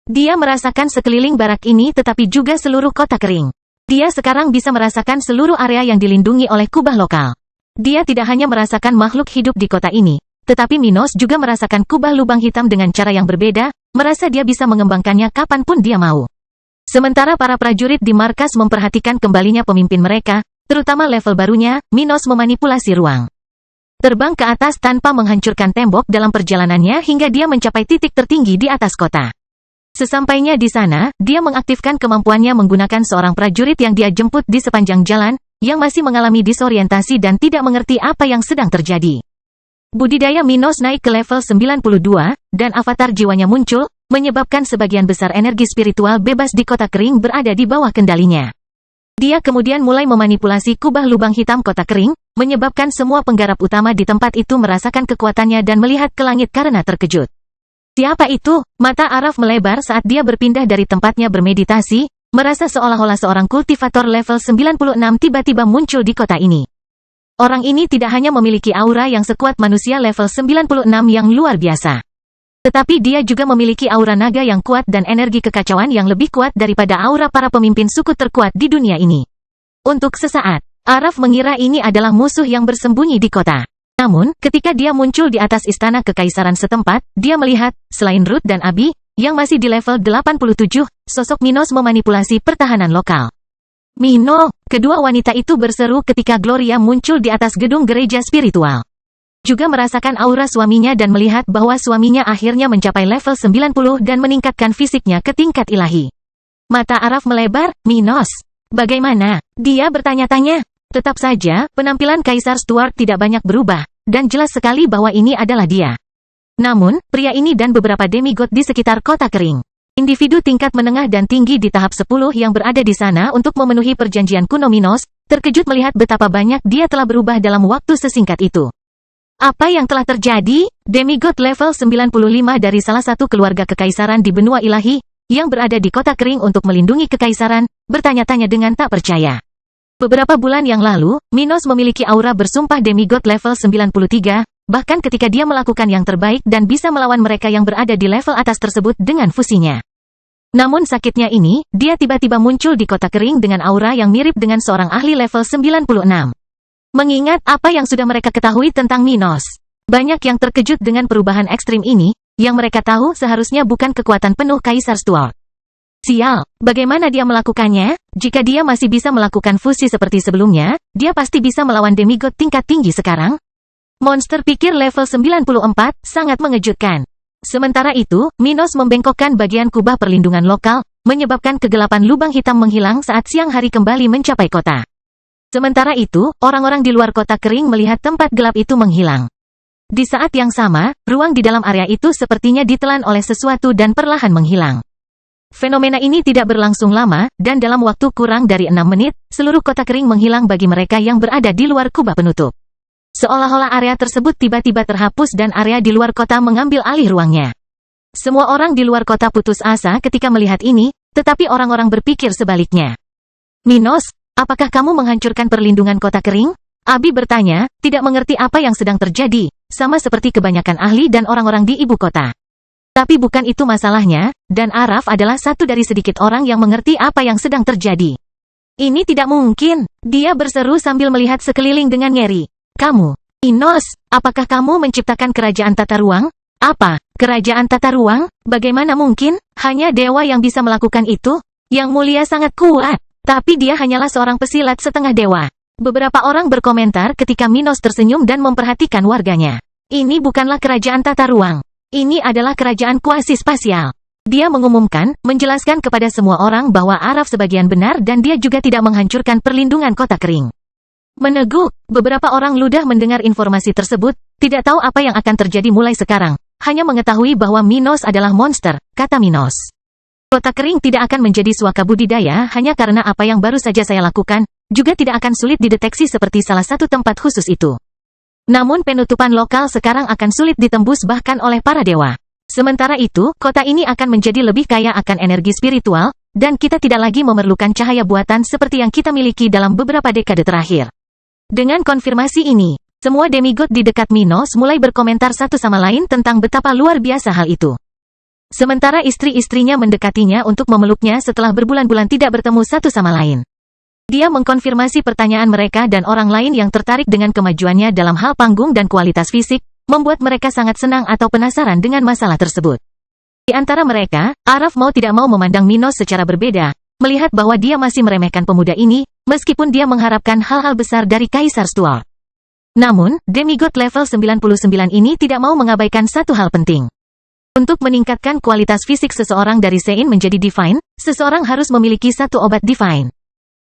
Dia merasakan sekeliling barak ini tetapi juga seluruh kota kering. Dia sekarang bisa merasakan seluruh area yang dilindungi oleh kubah lokal. Dia tidak hanya merasakan makhluk hidup di kota ini, tetapi Minos juga merasakan kubah lubang hitam dengan cara yang berbeda, merasa dia bisa mengembangkannya kapanpun dia mau. Sementara para prajurit di markas memperhatikan kembalinya pemimpin mereka, terutama level barunya, Minos memanipulasi ruang. Terbang ke atas tanpa menghancurkan tembok dalam perjalanannya hingga dia mencapai titik tertinggi di atas kota. Sesampainya di sana, dia mengaktifkan kemampuannya menggunakan seorang prajurit yang dia jemput di sepanjang jalan, yang masih mengalami disorientasi dan tidak mengerti apa yang sedang terjadi. Budidaya Minos naik ke level 92, dan avatar jiwanya muncul, menyebabkan sebagian besar energi spiritual bebas di kota kering berada di bawah kendalinya. Dia kemudian mulai memanipulasi kubah lubang hitam kota kering, menyebabkan semua penggarap utama di tempat itu merasakan kekuatannya dan melihat ke langit karena terkejut. Siapa itu? Mata Araf melebar saat dia berpindah dari tempatnya bermeditasi, merasa seolah-olah seorang kultivator level 96 tiba-tiba muncul di kota ini. Orang ini tidak hanya memiliki aura yang sekuat manusia level 96 yang luar biasa. Tetapi dia juga memiliki aura naga yang kuat dan energi kekacauan yang lebih kuat daripada aura para pemimpin suku terkuat di dunia ini. Untuk sesaat, Araf mengira ini adalah musuh yang bersembunyi di kota. Namun, ketika dia muncul di atas istana kekaisaran setempat, dia melihat, selain Ruth dan Abby, yang masih di level 87, sosok Minos memanipulasi pertahanan lokal. Mino, kedua wanita itu berseru ketika Gloria muncul di atas gedung gereja spiritual. Juga merasakan aura suaminya dan melihat bahwa suaminya akhirnya mencapai level 90 dan meningkatkan fisiknya ke tingkat ilahi. Mata Araf melebar. Minos, bagaimana? Dia bertanya-tanya. Tetap saja, penampilan Kaisar Stuart tidak banyak berubah, dan jelas sekali bahwa ini adalah dia. Namun, pria ini dan beberapa demigod di sekitar kota kering. Individu tingkat menengah dan tinggi di tahap 10 yang berada di sana untuk memenuhi perjanjian kuno Minos, terkejut melihat betapa banyak dia telah berubah dalam waktu sesingkat itu. Apa yang telah terjadi? Demigod level 95 dari salah satu keluarga kekaisaran di benua ilahi, yang berada di kota kering untuk melindungi kekaisaran, bertanya-tanya dengan tak percaya. Beberapa bulan yang lalu, Minos memiliki aura bersumpah demigod level 93, bahkan ketika dia melakukan yang terbaik dan bisa melawan mereka yang berada di level atas tersebut dengan fusinya. Namun sakitnya ini, dia tiba-tiba muncul di kota kering dengan aura yang mirip dengan seorang ahli level 96. Mengingat apa yang sudah mereka ketahui tentang Minos, banyak yang terkejut dengan perubahan ekstrim ini, yang mereka tahu seharusnya bukan kekuatan penuh Kaisar Stuart. Sial, bagaimana dia melakukannya? Jika dia masih bisa melakukan fusi seperti sebelumnya, dia pasti bisa melawan demigod tingkat tinggi sekarang. Monster pikir level 94, sangat mengejutkan. Sementara itu, Minos membengkokkan bagian kubah perlindungan lokal, menyebabkan kegelapan lubang hitam menghilang saat siang hari kembali mencapai kota. Sementara itu, orang-orang di luar kota kering melihat tempat gelap itu menghilang. Di saat yang sama, ruang di dalam area itu sepertinya ditelan oleh sesuatu dan perlahan menghilang. Fenomena ini tidak berlangsung lama, dan dalam waktu kurang dari 6 menit, seluruh kota kering menghilang bagi mereka yang berada di luar kubah penutup. Seolah-olah area tersebut tiba-tiba terhapus dan area di luar kota mengambil alih ruangnya. Semua orang di luar kota putus asa ketika melihat ini, tetapi orang-orang berpikir sebaliknya. Minos, apakah kamu menghancurkan perlindungan kota kering? Abi bertanya, tidak mengerti apa yang sedang terjadi, sama seperti kebanyakan ahli dan orang-orang di ibu kota. Tapi bukan itu masalahnya, dan Araf adalah satu dari sedikit orang yang mengerti apa yang sedang terjadi. Ini tidak mungkin, dia berseru sambil melihat sekeliling dengan ngeri. Kamu, Minos, apakah kamu menciptakan kerajaan tata ruang? Apa, kerajaan tata ruang? Bagaimana mungkin? Hanya dewa yang bisa melakukan itu? Yang mulia sangat kuat. Tapi dia hanyalah seorang pesilat setengah dewa. Beberapa orang berkomentar ketika Minos tersenyum dan memperhatikan warganya. Ini bukanlah kerajaan tata ruang. Ini adalah kerajaan kuasi spasial. Dia mengumumkan, menjelaskan kepada semua orang bahwa Araf sebagian benar dan dia juga tidak menghancurkan perlindungan kota kering. Meneguk, beberapa orang ludah mendengar informasi tersebut, tidak tahu apa yang akan terjadi mulai sekarang. Hanya mengetahui bahwa Minos adalah monster, kata Minos. Kota kering tidak akan menjadi suaka budidaya hanya karena apa yang baru saja saya lakukan, juga tidak akan sulit dideteksi seperti salah satu tempat khusus itu. Namun penutupan lokal sekarang akan sulit ditembus bahkan oleh para dewa. Sementara itu, kota ini akan menjadi lebih kaya akan energi spiritual, dan kita tidak lagi memerlukan cahaya buatan seperti yang kita miliki dalam beberapa dekade terakhir. Dengan konfirmasi ini, semua demigod di dekat Minos mulai berkomentar satu sama lain tentang betapa luar biasa hal itu. Sementara istri-istrinya mendekatinya untuk memeluknya setelah berbulan-bulan tidak bertemu satu sama lain. Dia mengkonfirmasi pertanyaan mereka dan orang lain yang tertarik dengan kemajuannya dalam hal panggung dan kualitas fisik, membuat mereka sangat senang atau penasaran dengan masalah tersebut. Di antara mereka, Araf mau tidak mau memandang Minos secara berbeda, melihat bahwa dia masih meremehkan pemuda ini, meskipun dia mengharapkan hal-hal besar dari Kaisar Stuart. Namun, demigod level 99 ini tidak mau mengabaikan satu hal penting. Untuk meningkatkan kualitas fisik seseorang dari Sein menjadi Divine, seseorang harus memiliki satu obat Divine.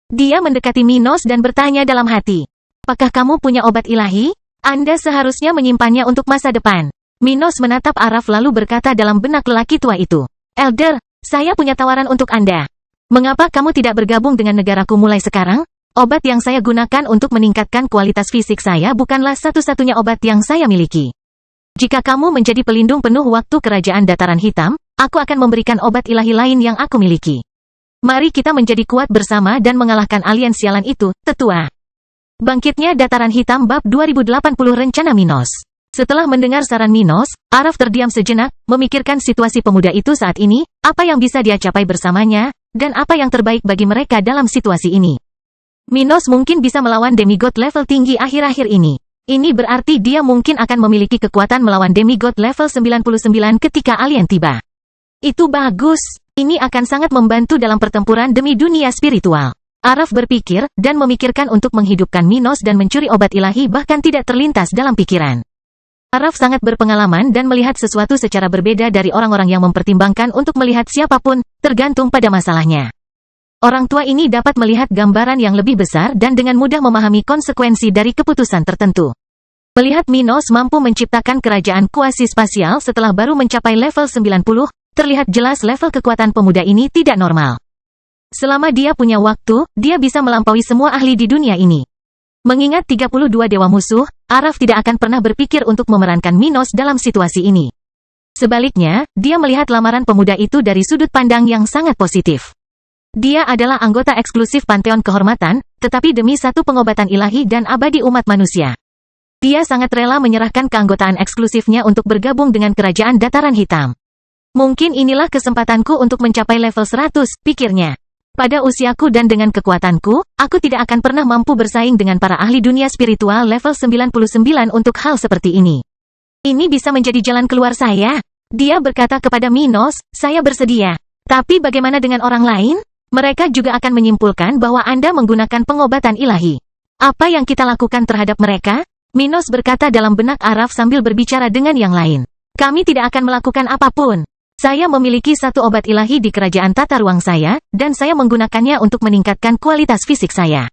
Dia mendekati Minos dan bertanya dalam hati, apakah kamu punya obat ilahi? Anda seharusnya menyimpannya untuk masa depan. Minos menatap Araf lalu berkata dalam benak lelaki tua itu, Elder, saya punya tawaran untuk Anda. Mengapa kamu tidak bergabung dengan negaraku mulai sekarang? Obat yang saya gunakan untuk meningkatkan kualitas fisik saya bukanlah satu-satunya obat yang saya miliki. Jika kamu menjadi pelindung penuh waktu kerajaan dataran hitam, aku akan memberikan obat ilahi lain yang aku miliki. Mari kita menjadi kuat bersama dan mengalahkan alien sialan itu, tetua. Bangkitnya dataran hitam bab 2080 rencana Minos. Setelah mendengar saran Minos, Araf terdiam sejenak, memikirkan situasi pemuda itu saat ini, apa yang bisa dia capai bersamanya, dan apa yang terbaik bagi mereka dalam situasi ini. Minos mungkin bisa melawan demigod level tinggi akhir-akhir ini. Ini berarti dia mungkin akan memiliki kekuatan melawan demigod level 99 ketika alien tiba. Itu bagus. Ini akan sangat membantu dalam pertempuran demi dunia spiritual. Araf berpikir, dan memikirkan untuk menghidupkan Minos dan mencuri obat ilahi bahkan tidak terlintas dalam pikiran. Araf sangat berpengalaman dan melihat sesuatu secara berbeda dari orang-orang yang mempertimbangkan untuk melihat siapapun, tergantung pada masalahnya. Orang tua ini dapat melihat gambaran yang lebih besar dan dengan mudah memahami konsekuensi dari keputusan tertentu. Melihat Minos mampu menciptakan kerajaan kuasi spasial setelah baru mencapai level 90, terlihat jelas level kekuatan pemuda ini tidak normal. Selama dia punya waktu, dia bisa melampaui semua ahli di dunia ini. Mengingat 32 dewa musuh, Araf tidak akan pernah berpikir untuk memerankan Minos dalam situasi ini. Sebaliknya, dia melihat lamaran pemuda itu dari sudut pandang yang sangat positif. Dia adalah anggota eksklusif Panteon Kehormatan, tetapi demi satu pengobatan ilahi dan abadi umat manusia. Dia sangat rela menyerahkan keanggotaan eksklusifnya untuk bergabung dengan Kerajaan Dataran Hitam. Mungkin inilah kesempatanku untuk mencapai level 100, pikirnya. Pada usiaku dan dengan kekuatanku, aku tidak akan pernah mampu bersaing dengan para ahli dunia spiritual level 99 untuk hal seperti ini. Ini bisa menjadi jalan keluar saya. Dia berkata kepada Minos, saya bersedia. Tapi bagaimana dengan orang lain? Mereka juga akan menyimpulkan bahwa Anda menggunakan pengobatan ilahi. Apa yang kita lakukan terhadap mereka? Minos berkata dalam benak Araf sambil berbicara dengan yang lain. Kami tidak akan melakukan apapun. Saya memiliki satu obat ilahi di kerajaan tata ruang saya, dan saya menggunakannya untuk meningkatkan kualitas fisik saya.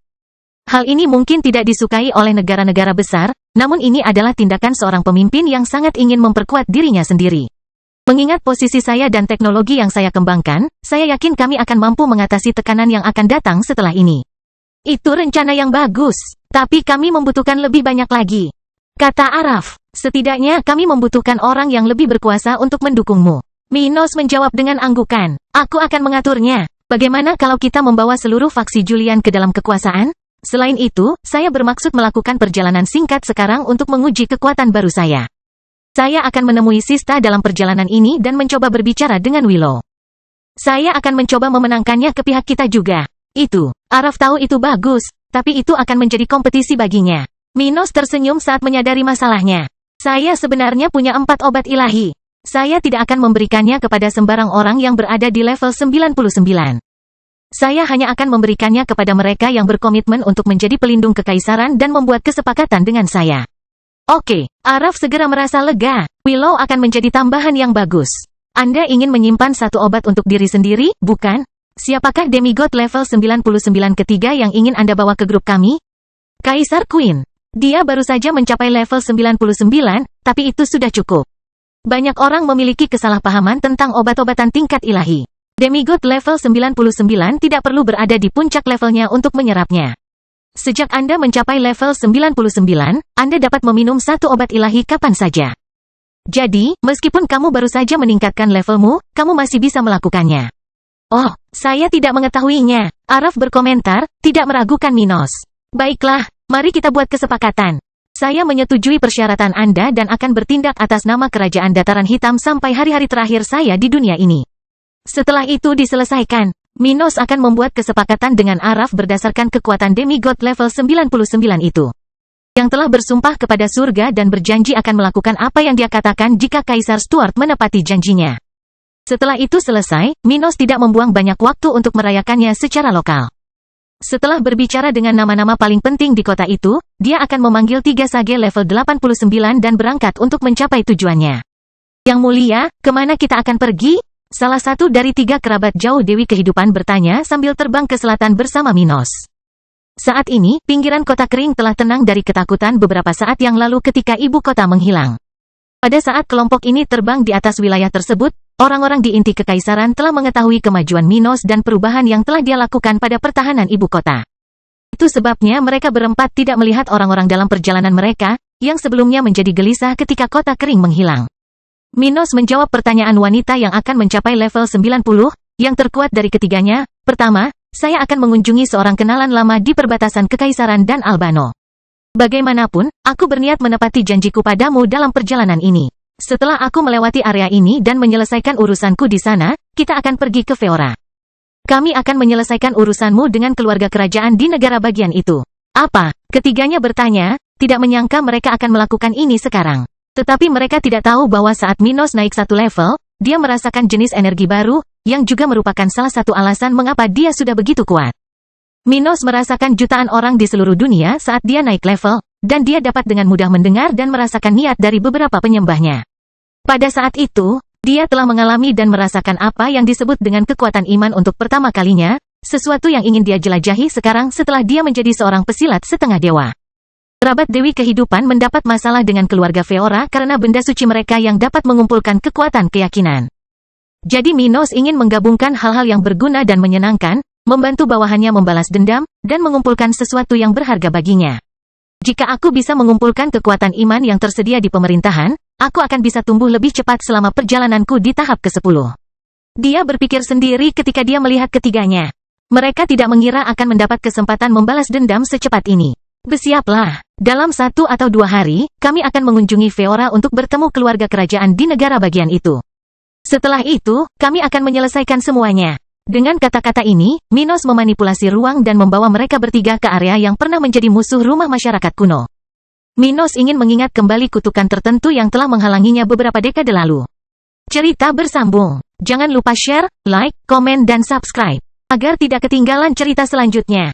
Hal ini mungkin tidak disukai oleh negara-negara besar, namun ini adalah tindakan seorang pemimpin yang sangat ingin memperkuat dirinya sendiri. Mengingat posisi saya dan teknologi yang saya kembangkan, saya yakin kami akan mampu mengatasi tekanan yang akan datang setelah ini. Itu rencana yang bagus, tapi kami membutuhkan lebih banyak lagi. Kata Araf, setidaknya kami membutuhkan orang yang lebih berkuasa untuk mendukungmu. Minos menjawab dengan anggukan, aku akan mengaturnya. Bagaimana kalau kita membawa seluruh faksi Julian ke dalam kekuasaan? Selain itu, saya bermaksud melakukan perjalanan singkat sekarang untuk menguji kekuatan baru saya. Saya akan menemui Sista dalam perjalanan ini dan mencoba berbicara dengan Willow. Saya akan mencoba memenangkannya ke pihak kita juga. Itu, Araf tahu itu bagus, tapi itu akan menjadi kompetisi baginya. Minos tersenyum saat menyadari masalahnya. Saya sebenarnya punya 4 obat ilahi. Saya tidak akan memberikannya kepada sembarang orang yang berada di level 99. Saya hanya akan memberikannya kepada mereka yang berkomitmen untuk menjadi pelindung kekaisaran dan membuat kesepakatan dengan saya. Oke, Araf segera merasa lega. Willow akan menjadi tambahan yang bagus. Anda ingin menyimpan satu obat untuk diri sendiri, bukan? Siapakah demigod level 99 ketiga yang ingin Anda bawa ke grup kami? Kaisar Queen. Dia baru saja mencapai level 99, tapi itu sudah cukup. Banyak orang memiliki kesalahpahaman tentang obat-obatan tingkat ilahi. Demigod level 99 tidak perlu berada di puncak levelnya untuk menyerapnya. Sejak Anda mencapai level 99, Anda dapat meminum satu obat ilahi kapan saja. Jadi, meskipun kamu baru saja meningkatkan levelmu, kamu masih bisa melakukannya. Oh, saya tidak mengetahuinya. Araf berkomentar, tidak meragukan Minos. Baiklah, mari kita buat kesepakatan. Saya menyetujui persyaratan Anda dan akan bertindak atas nama Kerajaan Dataran Hitam sampai hari-hari terakhir saya di dunia ini. Setelah itu diselesaikan, Minos akan membuat kesepakatan dengan Araf berdasarkan kekuatan demigod level 99 itu. Yang telah bersumpah kepada surga dan berjanji akan melakukan apa yang dia katakan jika Kaisar Stuart menepati janjinya. Setelah itu selesai, Minos tidak membuang banyak waktu untuk merayakannya secara lokal. Setelah berbicara dengan nama-nama paling penting di kota itu, dia akan memanggil 3 sage level 89 dan berangkat untuk mencapai tujuannya. Yang mulia, kemana kita akan pergi? Salah satu dari 3 kerabat jauh Dewi Kehidupan bertanya sambil terbang ke selatan bersama Minos. Saat ini, pinggiran kota kering telah tenang dari ketakutan beberapa saat yang lalu ketika ibu kota menghilang. Pada saat kelompok ini terbang di atas wilayah tersebut, orang-orang di inti kekaisaran telah mengetahui kemajuan Minos dan perubahan yang telah dia lakukan pada pertahanan ibu kota. Itu sebabnya mereka berempat tidak melihat orang-orang dalam perjalanan mereka, yang sebelumnya menjadi gelisah ketika kota kering menghilang. Minos menjawab pertanyaan wanita yang akan mencapai level 90, yang terkuat dari ketiganya. Pertama, saya akan mengunjungi seorang kenalan lama di perbatasan Kekaisaran dan Albano. Bagaimanapun, aku berniat menepati janjiku padamu dalam perjalanan ini. Setelah aku melewati area ini dan menyelesaikan urusanku di sana, kita akan pergi ke Feora. Kami akan menyelesaikan urusanmu dengan keluarga kerajaan di negara bagian itu. Apa? Ketiganya bertanya. tidak menyangka mereka akan melakukan ini sekarang. Tetapi mereka tidak tahu bahwa saat Minos naik satu level, dia merasakan jenis energi baru, yang juga merupakan salah satu alasan mengapa dia sudah begitu kuat. Minos merasakan jutaan orang di seluruh dunia saat dia naik level, dan dia dapat dengan mudah mendengar dan merasakan niat dari beberapa penyembahnya. Pada saat itu, dia telah mengalami dan merasakan apa yang disebut dengan kekuatan iman untuk pertama kalinya, sesuatu yang ingin dia jelajahi sekarang setelah dia menjadi seorang pesilat setengah dewa. Kerabat Dewi Kehidupan mendapat masalah dengan keluarga Feora karena benda suci mereka yang dapat mengumpulkan kekuatan keyakinan. Jadi Minos ingin menggabungkan hal-hal yang berguna dan menyenangkan, membantu bawahannya membalas dendam, dan mengumpulkan sesuatu yang berharga baginya. Jika aku bisa mengumpulkan kekuatan iman yang tersedia di pemerintahan, aku akan bisa tumbuh lebih cepat selama perjalananku di tahap ke-10. Dia berpikir sendiri ketika dia melihat ketiganya. Mereka tidak mengira akan mendapat kesempatan membalas dendam secepat ini. Bersiaplah, dalam 1 atau 2 hari, kami akan mengunjungi Feora untuk bertemu keluarga kerajaan di negara bagian itu. Setelah itu, kami akan menyelesaikan semuanya. Dengan kata-kata ini, Minos memanipulasi ruang dan membawa mereka bertiga ke area yang pernah menjadi musuh rumah masyarakat kuno. Minos ingin mengingat kembali kutukan tertentu yang telah menghalanginya beberapa dekade lalu. Cerita bersambung. Jangan lupa share, like, komen dan subscribe, agar tidak ketinggalan cerita selanjutnya.